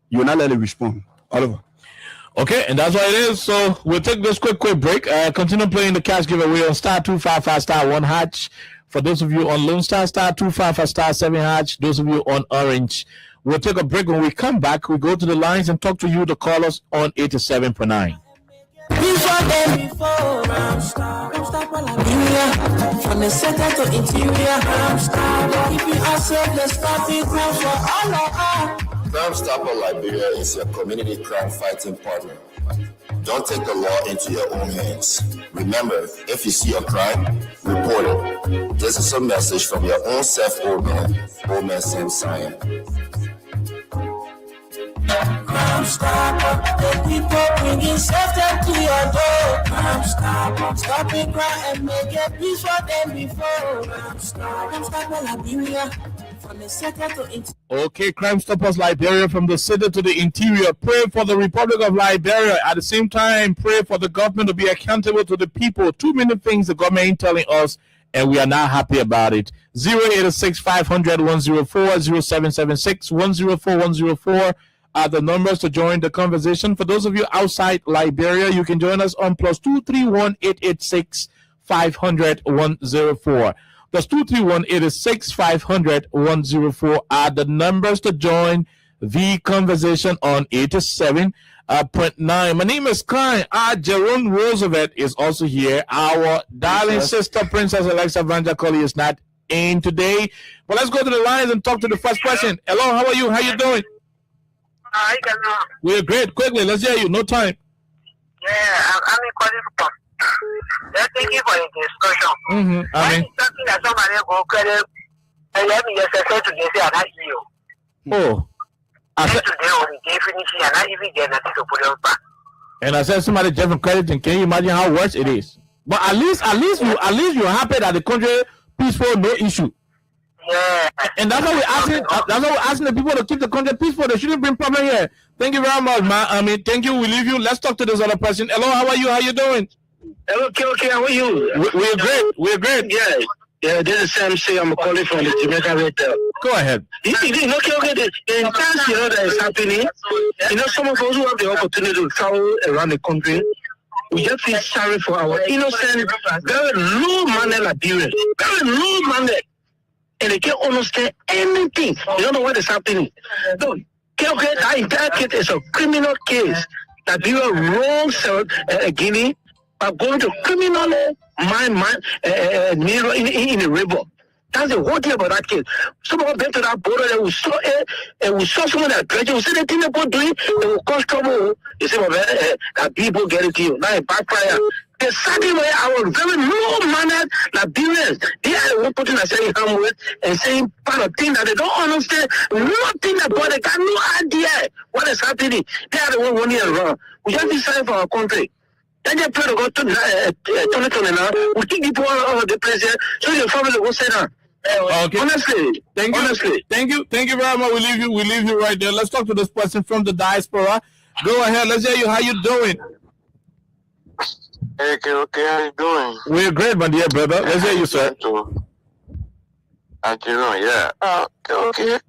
you will not let it respond. Oliver. Okay, and that's what it is. So we'll take this quick break. Continue playing the cash giveaway on star 255 star 1 hatch. For those of you on Lone Star, star 255 star 7 hatch. Those of you on Orange. We'll take a break. When we come back, we go to the lines and talk to you, the callers on 87.9. From the center to interior, keeping ourselves the starting ground for all of us. Crime Stopper Liberia is your community crime fighting partner. Don't take the law into your own hands. Remember, if you see a crime, report it. This is a message from your own old man Sam Sion. Crime Stopper, the people bringing safety to your door. Crime Stopper, stopping crime and making peace for them before. Crime Stopper Liberia. Okay, Crime Stoppers Liberia, from the city to the interior. Pray for the Republic of Liberia. At the same time, pray for the government to be accountable to the people. Too many things the government ain't telling us, and we are not happy about it. 086 500 104 0776 104 104 are the numbers to join the conversation. For those of you outside Liberia, you can join us on +231 886 500 104. Plus 231 886 500 104 are the numbers to join the conversation on 87.9. My name is Klein. Jerome Roosevelt is also here. Our darling sister, Princess Alexa Vanja Colley, is not in today. But let's go to the lines and talk to the first person. Hello, how are you? How you doing? Hi, we're great. Quickly, let's hear you. No time. Yeah, I'm calling from. Thank you for the discussion. I mean, something that somebody go credit and let me just say today, say I'm not you. Oh, I said today on the day finishing and not even get nothing to put on back. And I said somebody just from credit, and can you imagine how worse it is? But at least you're happy that the country peaceful, no issue. Yeah. And that's why we're asking. That's why we're asking the people to keep the country peaceful. They shouldn't bring problem here. Thank you very much, man. I mean, thank you. We leave you. Let's talk to this other person. Hello, how are you? How you doing? Hello, okay, how are you? We're great. We're great. Yeah, this is Sam C. I'm calling from the Jamaica Hotel. Go ahead. Okay, the intense, that is happening, some of us who have the opportunity to travel around the country, we just feel sorry for our innocent, very low-minded Liberians. Very low-minded. and they can't understand anything. They don't know what is happening. No, that entire case is a criminal case that they were wrong, Guinea, are going to criminally mine in a river. That's the whole thing about that case. Someone went to that border and we saw someone that dredging. We said the thing about doing, it will cause trouble. You see, that people get it to you. Now it backfire. The certain way our very low-mannered Liberians, they are the one putting a saying harm with and saying part of things that they don't understand. Nothing about it. Got no idea what is happening. They are the one running around. We just decided for our country. Then they pray to go to 2020 now. We take people all over the place here. So your family will say that. Okay. Honestly, thank you very much. We leave you right there. Let's talk to this person from the diaspora. Go ahead. Let's hear you. How you doing? Hey, okay, how you doing? We're great, my dear brother. Let's hear you, sir. Yeah. Okay.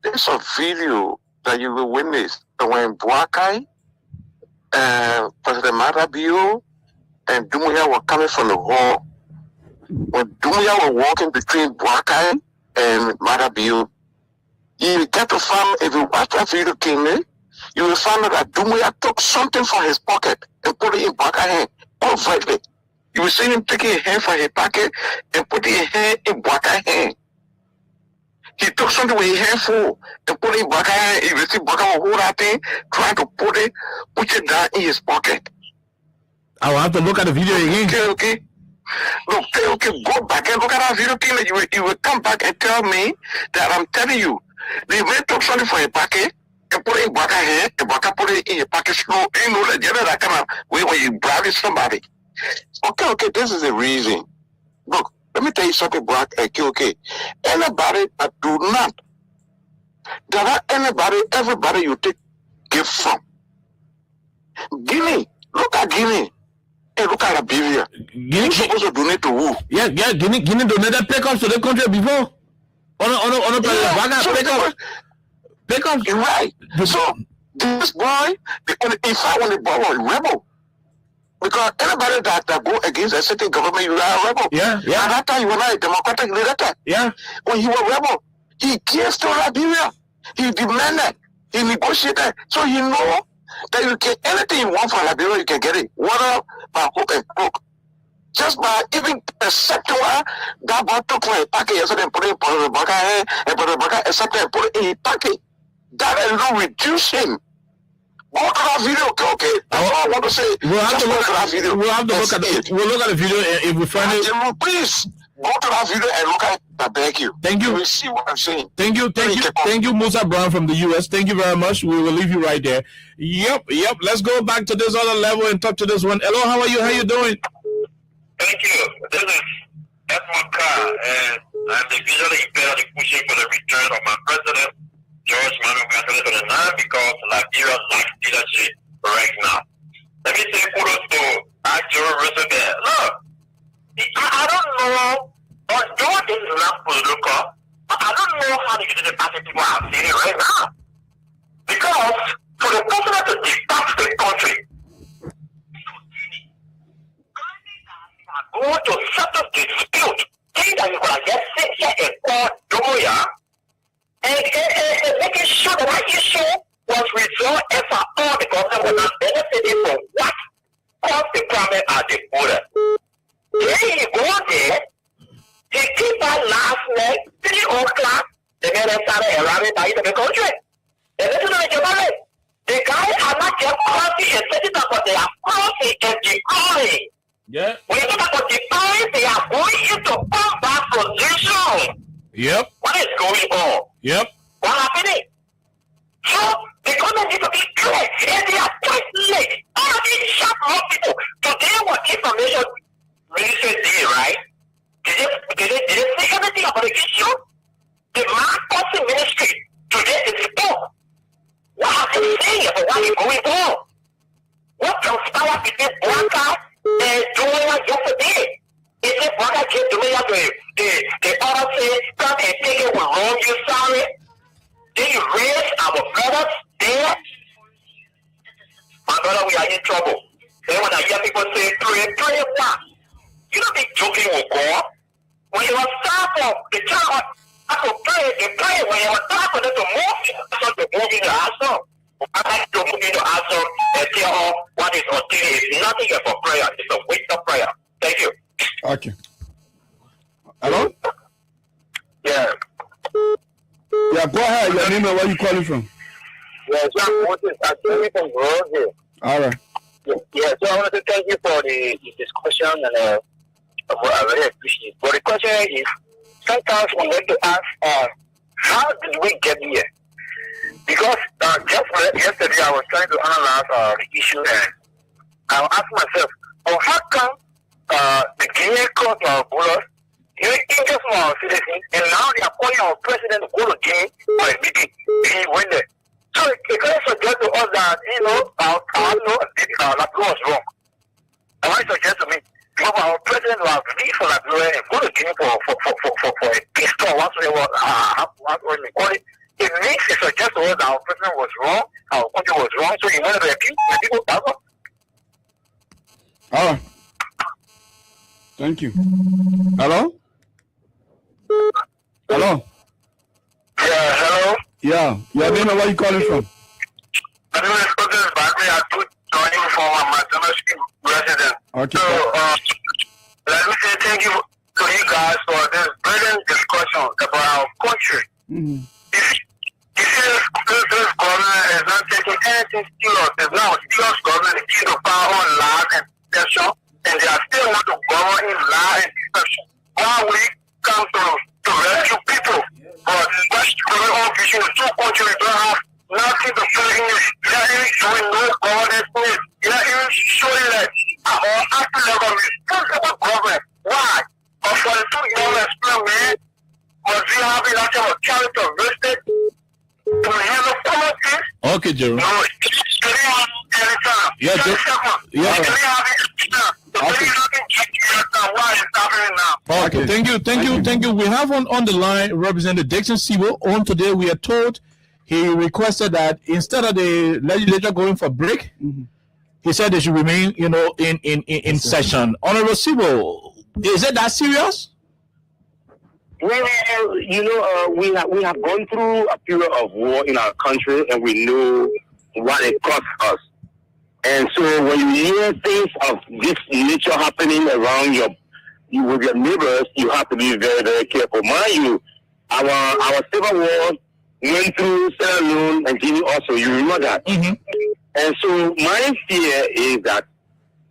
There's a video that you will witness when Boakai, President Marabio, and Dumuya were coming from the hall. When Dumuya were walking between Boakai and Marabio, you get to find, if you watch that video, King, you will find out that Dumuya took something from his pocket and put it in Boakai's hand. Covertly. You will see him taking a hand from his pocket and putting a hand in Boakai's hand. He took something with his hand full and put it in Boakai's hand. You will see Boakai will hold that thing, trying to put it down in his pocket. I will have to look at the video again. Okay. Look, okay, go back and look at that video again. You will come back and tell me that I'm telling you. The man took something from his pocket and put it in Boakai's hand, and Boakai put it in your pocket slow. You know that kind of way when you bribing somebody. Okay, this is the reason. Look, let me tell you something, Black. Okay. Anybody that do not, there are everybody you take gift from. Guinea, look at Guinea. Hey, look at Liberia. Guinea supposed to donate to who? Yeah, Guinea donated pickups to the country before. Pickups. You're right. So this boy, in fact, when the boy was a rebel, because anybody that go against a certain government, you are a rebel. Yeah. At that time, you were not a democratic leader. Yeah. When he was a rebel, he gave to Liberia. He demanded. He negotiated. So he know that you can anything you want from Liberia, you can get it. Water by hook and crook. Just by even accepting that boy took from a packet yesterday and put it in Boakai's hand, and Boakai's accepted and put it in his packet. That alone reduce him. Go to that video, okay? That's all I want to say. We'll have to look at that video. We'll look at the video if we find it. Please go to that video and look at it. I beg you. Thank you. You will see what I'm saying. Thank you, Musa Brown from the US. Thank you very much. We will leave you right there. Yep. Let's go back to this other level and talk to this one. Hello, how are you? How you doing? Thank you. This is Edward Carr, and I'm the visually impaired pushing for the return of my president, George Manuel Gatelle, to the land because Liberia lacks leadership right now. Let me say kudos to Joe Roosevelt. Look, I don't know, although this is not political, but I don't know how the United Party people are feeling right now. Because for the president to depart the country, going to settle dispute, things that you could just sit here and call Dumuya, and making sure that that issue was resolved as a all the government was not benefiting from what caused the problem at the border. Then he go there, he keep on last night, 3 o'clock, the men started arriving by the country. And listen to the the guys are not just crossing and setting up, but they are crossing and decoying. Yeah. When you talk about decoying, they are going into combat position. Yep. What is going on? Yep. What happening? So the government needs to be clear, and they are quite late. All these sharp rock people. Today, what information minister did, right? Did they say anything about the issue? The Marcos ministry today is spoke. What are they saying about what is going on? What transpired between Boakai and Dumuya yesterday? Is it Boakai gave Dumuya the order say, come and take it with wrong, you sorry? Then you raise our brothers there? My brother, we are in trouble. Then when I hear people say, pray what? You don't be joking with God. When you are starved, the child play when you were time for them to move into action. I like to move into action and tell all what is ordained is nothing but for prayer. It's a waste of prayer. Thank you. Okay. Hello? Yeah. Yeah, go ahead. Your name and where you calling from? Yeah, John Moses. I'm calling from Rose. All right. Yeah, so I wanted to thank you for the discussion and I really appreciate it. But the question is, sometimes we need to ask, how did we get here? Because just yesterday I was trying to analyze the issue and I asked myself, how come the Guinea court rulers, injure small citizens, and now they are calling our president to go to Guinea for a meeting. He went there. So it can suggest to us that, that was wrong. And I suggest to me, because our president will leave for Liberia and go to Guinea for a peace talk, whatsoever, what we call it. It makes it suggest to us that our president was wrong, our country was wrong, so he wanted to appeal the people. All right. Thank you. Hello? Hello? Yeah, hello? Yeah. Your name and where you calling from? My name is President Bakri. I put joining from my School resident. Okay. So, let me say thank you to you guys for this brilliant discussion about our country. Mm-hmm. This government is not taking anything serious. There's now a serious government that gives the power on lies and deception, and they are still want to govern in lies and deception. One week come to rescue people, but that's going on between the two countries. Don't have nothing to say in it. They are even showing no governance. They are even showing that our acting like a responsible government. Why? But for the two young explain me, must we have a lot of character respect to handle politics? Okay, Jerome. No, it's anytime. Yeah, Okay, thank you. We have on the line Representative Dixon Sibo. On today, we are told he requested that instead of the legislature going for break, he said they should remain, in session. Honorable Sibo, is it that serious? Well, we have gone through a period of war in our country, and we know what it cost us. And so, when you hear things of this nature happening around with your neighbors, you have to be very, very careful. Mind you, our civil war went through Sierra Leone and Guinea also. You remember that? Mm-hmm. And so, my fear is that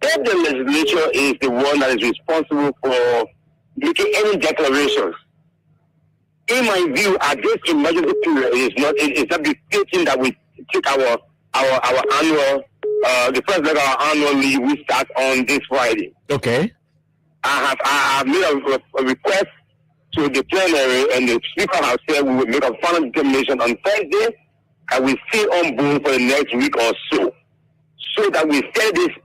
if the legislature is the one that is responsible for making any declarations, in my view, at this emergency period, it's not dictating that we take our annual, the first leg of our annual leave, we start on this Friday. Okay. I have made a request to the plenary, and the speaker has said we will make a final determination on Thursday, and we stay on board for the next week or so that we study this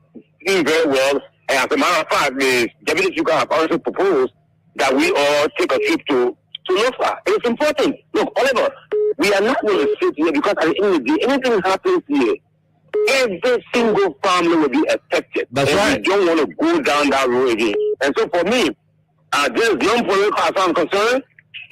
thing very well. And as a matter of fact, the deputy speaker have also proposed that we all take a trip to Lofa. It's important. Look, Oliver, we are not going to sit here because at the end of the day, anything happens here, every single family will be affected. That's and right. We don't want to go down that road again. And so for me, this young political as I'm concerned,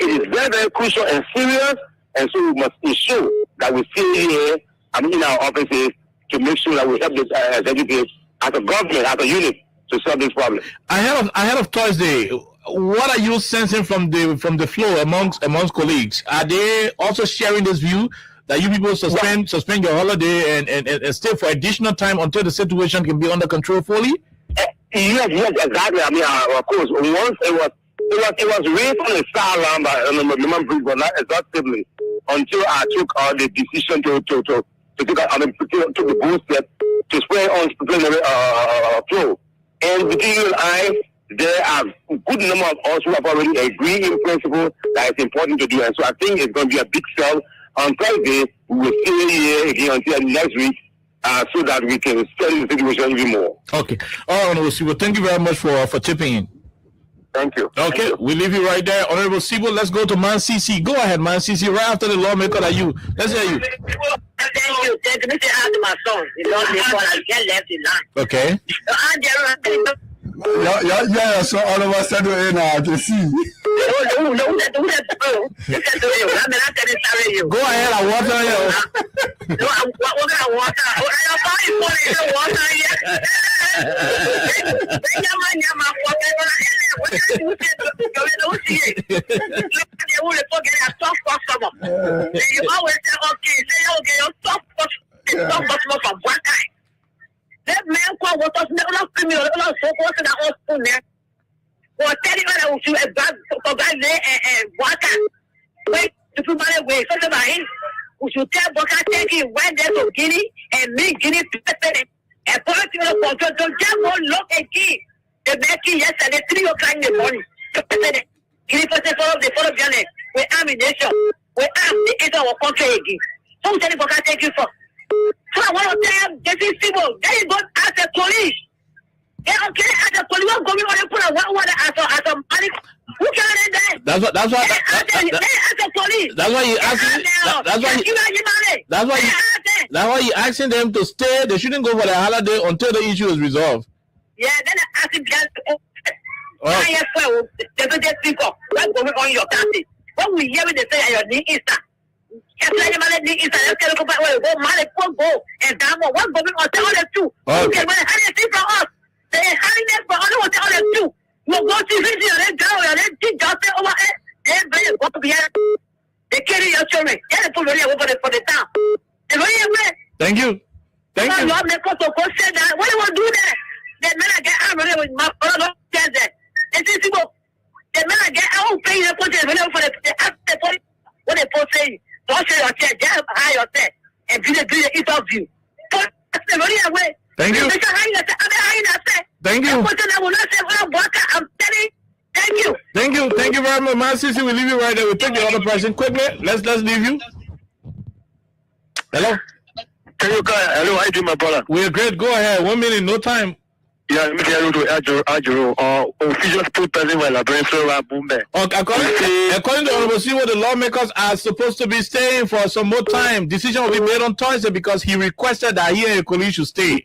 it is very, very crucial and serious. And so we must ensure that we stay here in our offices to make sure that we help the executives as a government, as a unit, to solve this problem. Ahead of Thursday, what are you sensing from the floor amongst colleagues? Are they also sharing this view that you people suspend your holiday and stay for additional time until the situation can be under control fully? Yes, exactly. I mean, of course, once it was raised on the star alarm by but not exhaustively until I took the decision to took the bold step to spread on plenary flow. And between you and I, there are a good number of us who have already agreed in principle that it's important to do. And so I think it's going to be a big sell on Thursday. We will stay here again until next week so that we can study the situation even more. Okay. All right, Honorable Sibo, thank you very much for chipping in. Thank you. Okay, Thank you. We leave you right there. Honorable Sibo, let's go to Man CC. Go ahead, Man CC, right after the lawmaker that you. Let's hear you. Thank you. Thank you. Let me say hi to my son. Before I get left in line. Okay. Yeah, so all of us said I can see. Go ahead, I water you. No, I'm water. I'm sorry for the water here. You always say, okay, you're soft customer from one time. That man called what us not criminal, not so close to the hospital there. For telling her that she was bad for guys there and water. Wait, to put my way, so about him. We should tell Boca taking one day to Guinea and make Guinea prepared. And political control, don't just go look at key. The making yesterday, 3 o'clock in the morning. Guinea person follow Ghana. We ammunition. We arm the end of our country again. So we tell Boca take you for. So I want to tell this is people. There you go as a police. Yeah, okay, as a police, we're going to put a one as a money. Who can I do? That's what as a police. That's why you asking. That's why you asking them to stay. They shouldn't go for the holiday until the issue is resolved. Yeah, then I ask them. They don't just speak up. What's going on in your country? What we hear when they say your knee Easter. What's going on and tell them too. Okay, when they see from us, they having them for other tell them too. You go to video, they go and they teach us over it. Everybody go to be they carry your children. Get it for the town. Thank you. Thank you. What do you want to do there? The men I get out with my brother. It's simple. The men I get out pay the project for the what they post saying. Don't show your chair, just high your chair and do the interview. Thank you. Thank you. I'm telling. Thank you. Thank you. Thank you very much, my sister. We'll leave you right there. We'll take the other person quickly. Let's leave you. Hello. Hello, how you doing, my brother? We're great. Go ahead. 1 minute, no time. Yeah, let me tell you to Ajuro, official spokesperson for Librarian Flora Bumbe. According to Honorable Siwo, the lawmakers are supposed to be staying for some more time. Decision will be made on Thursday because he requested that he and Ekoli should stay.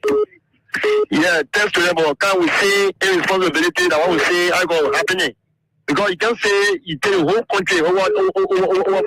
Yeah, thanks to them, but can't we say irresponsibility that what we say are going to happen? Because you can't say you tell the whole country over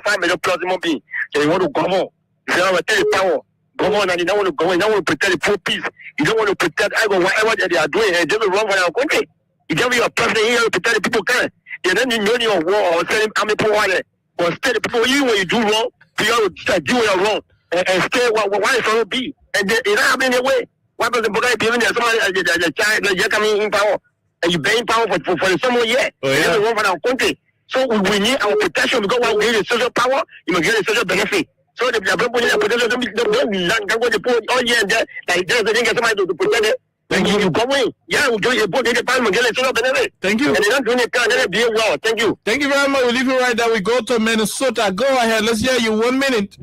5 million plus human beings that you want to go home. You say, I will tell you power. Go on, and you don't want to go in. You don't want to protect the poor peace. You don't want to protect whatever they are doing, and they will run for our country. You can't be a president here to protect the people. Can you don't need your war or send army people or stay the people. You when you do wrong, you have to do what you're wrong and stay what it's going to be. And they don't have any way. What does the boy be when somebody the child you're coming in power and you being power for some year? They will run for our country. So we need our protection because when we get the social power, you must get the social benefit. So the people don't go to put all year and there, like there's a thing somebody to protect it. Thank you. Come in. Yeah, we do put the parliament, get it benefit. Thank you. And they don't do it, they be well. Thank you. Thank you very much. We'll leave you right there. We go to Minnesota. Go ahead. Let's hear you 1 minute.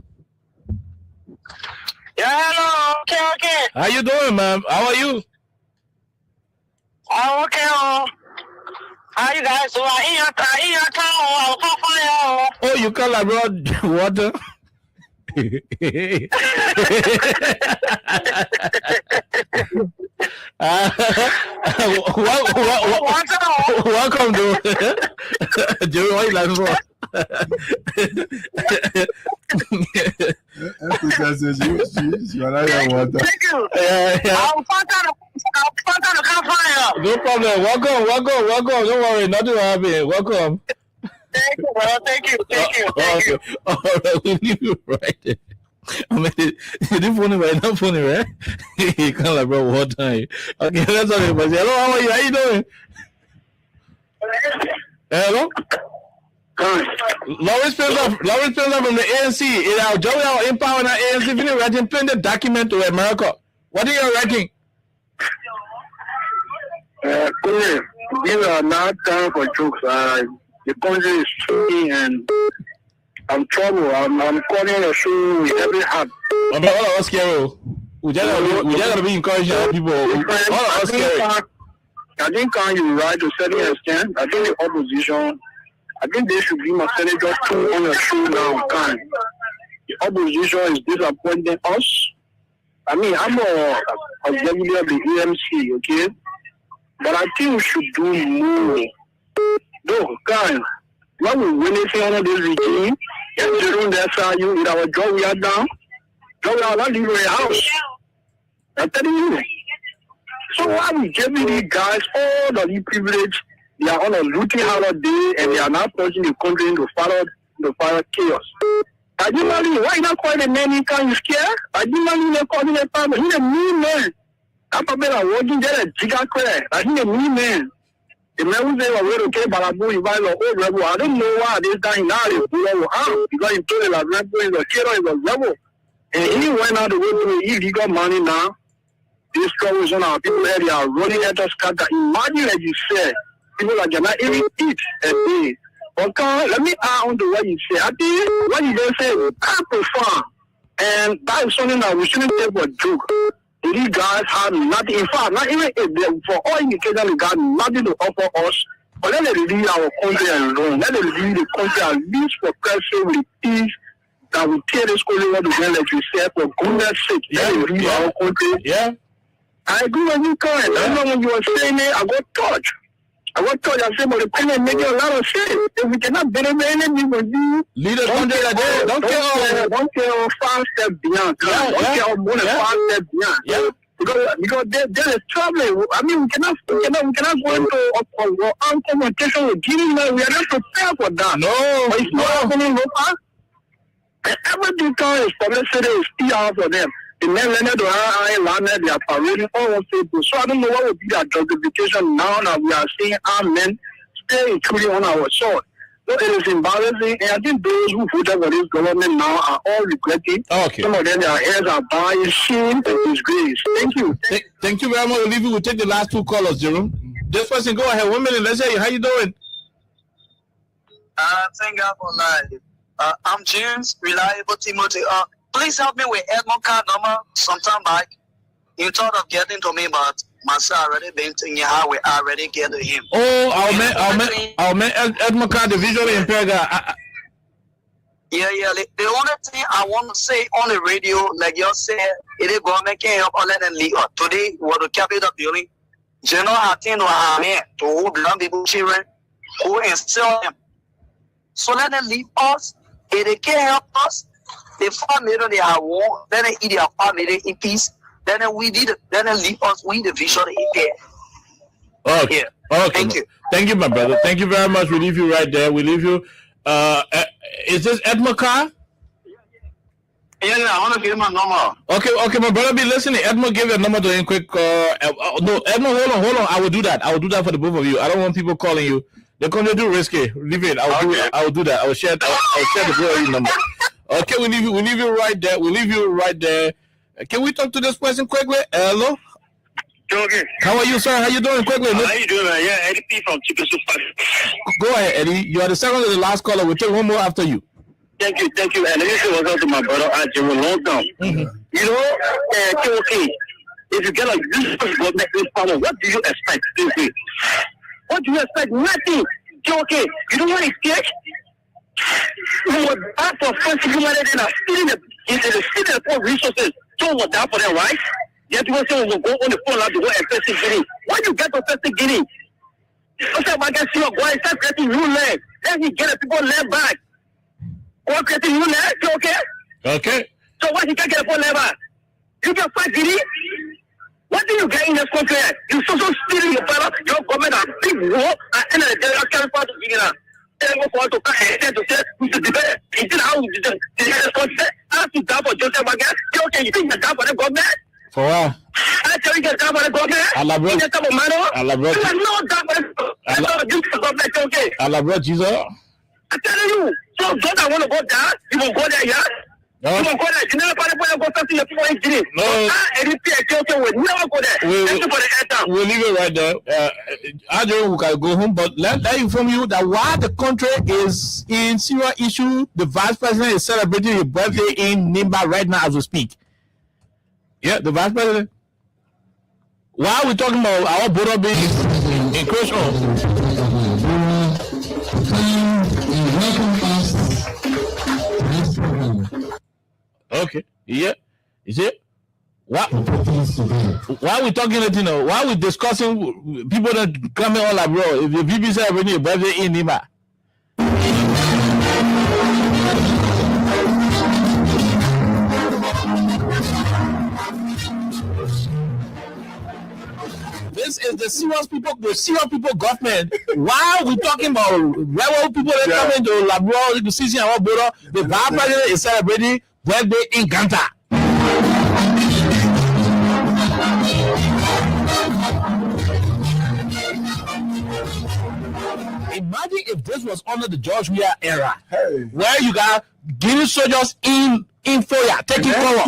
Yeah, hello. Okay. How you doing, ma'am? How are you? I'm okay. How you guys doing? In your town, oh, you call abroad water? Welcome to Joey. What are you laughing for? Thank you. I'll find out the campfire. No problem. Welcome. Don't worry, nothing will happen. Welcome. Thank you, bro. Thank you. All right, we'll leave you right there. I mean, it's funny, right? Not funny, right? You can't like, bro, what time? Okay, that's all. Hello, how are you? How you doing? Hello? Lawrence Spencer from the ANC. In our job, our empower and ANC, we are writing plenty of document to America. What are you writing? These are not time for jokes. The country is struggling and I'm trouble. I'm calling a show with every heart. All of us scary. We just gotta be encouraging people. All of us scary. I think you're right to a certain extent. I think the opposition, I think they should be my senator too on a show now. The opposition is disappointing us. I mean, I'm a executive of the EMC, okay? But I think we should do more. Though, when we witnessing under this regime, and during that side, you with our job we are down. Job we are not leaving the house. I'm telling you. So why we giving these guys all the privilege? They are on a looting holiday and they are now pushing the country into fire chaos. Adimali, why not call the man you can't scare? Adimali, they call the family. He's a mean man. I'm working there at Jigakwe. He's a mean man. The man who say, well, okay, Balabu, you buy the old rebel. I don't know why this guy now is because he told the rebel is a killer, is a rebel. And he went out to go to illegal money now. This trouble is on our people there. They are running at us. Imagine, like you said, people that cannot even eat a day. Okay, let me add on to what you say. I think what you just said is profound. And that is something that we shouldn't take for a joke. These guys have nothing. In fact, not even if they, for all indications, they got nothing to offer us. But let them lead our country alone. Let them lead the country at least for pressure with peace. That we tear this country what we like you said, for goodness sake. Let them lead our country. Yeah. I agree with you, Karen. I know when you were saying it, I got touched. I said, but the president making a lot of sense. If we cannot benefit anything from you, lead us country like that. Don't care 5 steps beyond. Don't care more than 5 steps beyond. Yeah. Because there is trouble. I mean, we cannot go into a confrontation with Guinea. We are not prepared for that. No. But it's not happening local. And everything is publicity is PR for them. The men landed they are parading all of people. So I don't know what would be their justification now that we are seeing our men stay including on our soil. So it is embarrassing, and I think those who voted for this government now are all regretting. Okay. Some of them, their heads are bowing, shame and disgrace. Thank you. Thank you very much, Olivia. We'll take the last 2 callers, Jerome. This person, go ahead. 1 minute. Let's hear you. How you doing? Thank God for life. I'm James, reliable Timothy. Please help me with Edmond card number. Sometime back, you thought of getting to me, but myself already been thinking how we already get to him. Oh, our man Edmond card, the visually impaired guy. Yeah. The only thing I want to say on the radio, like you said, it is government can't help or let them leave. Today, we will Capitol building. General Hatin or man to hold young people, children, who instill them. So let them leave us. If they can't help us, the family they have war, then they eat their family in peace. Then we did it. Then they leave us. We the vision in there. Okay. Yeah. Okay. Thank you. Thank you, my brother. Thank you very much. We leave you right there. We leave you. Is this Edmond Carr? Yeah, I want to give him a number. Okay, my brother, be listening. Edmond, give your number to him quick. No, Edmond, hold on. I will do that for the both of you. I don't want people calling you. They're going to do risky. Leave it. I will do that. I will share the both number. Okay, we leave you right there. Can we talk to this person quickly? Hello? Okay. How are you, sir? How you doing? Quickly. How you doing, man? Yeah, Eddie P from Chicago. Go ahead, Eddie. You are the second to the last caller. We'll take one more after you. Thank you. And let me say what's up to my brother, Ajay, long time. You know, okay, if you get a useless government in power, what do you expect? What do you expect? Nothing. Okay, you know what it takes? We were back for first humanity and stealing the resources. So we're down for them, right? Yet you say we'll go on the phone now to go and first Guinea. Why you get to first Guinea? Okay, I can see your boy start getting new land. Then he get the people land back. Or getting new land, okay? Okay. So why you can't get a phone land back? You can fight Guinea? What do you get in this country? You so stealing your brother, your government a big war, and then the carry part of Guinea. Then go for to cut and to say we should debate. Until how we did the country. Ask you down for Joseph Magan. Okay, you think you're down for the government? For what? I tell you get down for the government. Alabro. You come on, man. Alabro. You are not down for the government. Okay. Alabro, Jesus. I tell you. So don't I want to go down? You will go there, yeah? No. You will go there. You never go something the people in Guinea. No. We'll never go there. Thank you for the answer. We'll leave it right there. I don't know who can go home, but let inform you that while the country is in serious issue, the vice president is celebrating his birthday in Nimba right now as we speak. Yeah, the vice president. While we're talking about our border being in question. Okay. Yeah. Is it? Why we talking it, why we discussing people that coming all abroad? If the BBC have any birthday in Nima. is the serious people government. While we talking about rebel people that come into Labrador, the season of border, the vice president is celebrating birthday in Ganta. Imagine if this was under the George Weah era, where you got Guinea soldiers in Foya taking cover.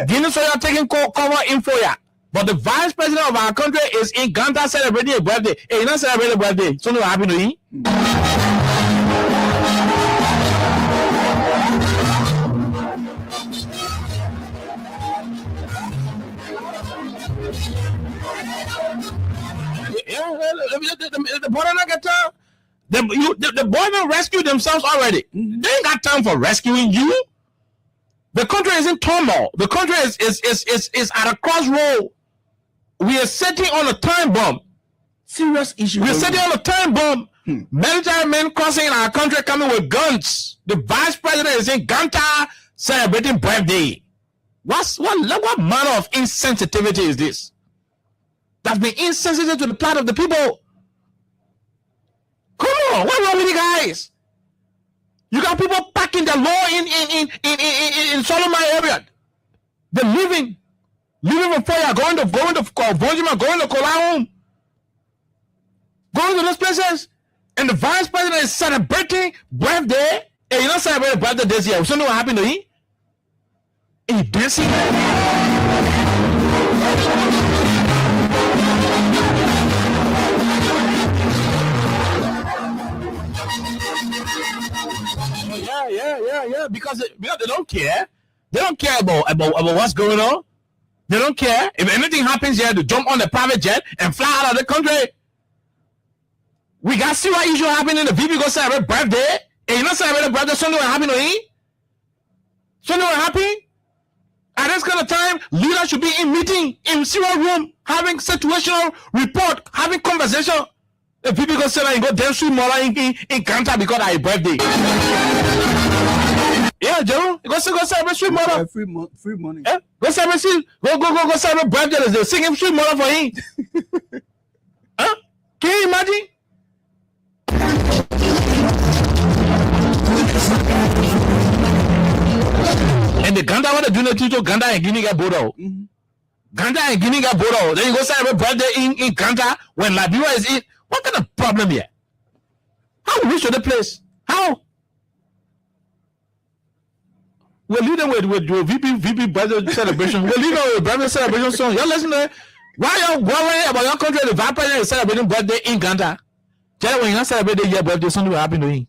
Guinea soldiers taking cover in Foya. But the vice president of our country is in Ganta celebrating a birthday. Hey, you're not celebrating a birthday. Something will happen to you. The border not get time. The border rescued themselves already. They ain't got time for rescuing you. The country is in turmoil. The country is at a crossroad. We are sitting on a time bomb. Serious issue. We are sitting on a time bomb. Military men crossing our country coming with guns. The vice president is in Ganta celebrating birthday. What manner of insensitivity is this? That's been insensitive to the plight of the people. Come on, what's wrong with you guys? You got people packing the law in Solomon area. They're living from fire, going to Bonjima, going to Kolahom, going to those places, and the vice president is celebrating birthday. Hey, you not celebrating birthday this year. So know what happened to him? He dancing. Yeah. Because they don't care. They don't care about what's going on. They don't care. If anything happens here, to jump on the private jet and fly out of the country. We got serious issue happening. The people go celebrate birthday. And you not celebrate birthday, something will happen to him. Something will happen. At this kind of time, leaders should be in meeting, in serious room, having situational report, having conversation. The people go say and go dance with Mola in Ganta because of his birthday. Yeah, Joe. Go celebrate Sweet Mola. Free money. Yeah? Go celebrate. Go celebrate birthday. They sing Sweet Mola for him. Huh? Can you imagine? And the Ganta what they do to Ganta and Guinea got Bodo. Ganta and Guinea got Bodo. Then you go celebrate birthday in Ganta when Liberia is in. What kind of problem here? How we reach to the place? How? We'll lead them with VP birthday celebration. We'll lead them with birthday celebration song. Y'all listen to it. Why y'all worrying about your country? The vice president is celebrating birthday in Ganta. Tell when you're not celebrating your birthday, something will happen to him.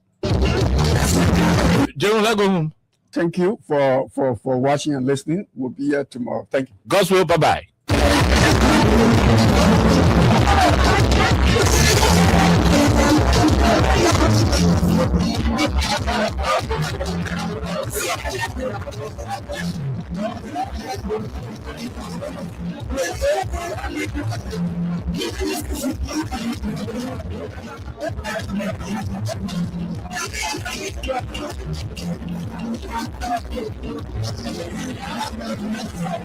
Jerome, let's go home. Thank you for watching and listening. We'll be here tomorrow. Thank you. God's will. Bye-bye.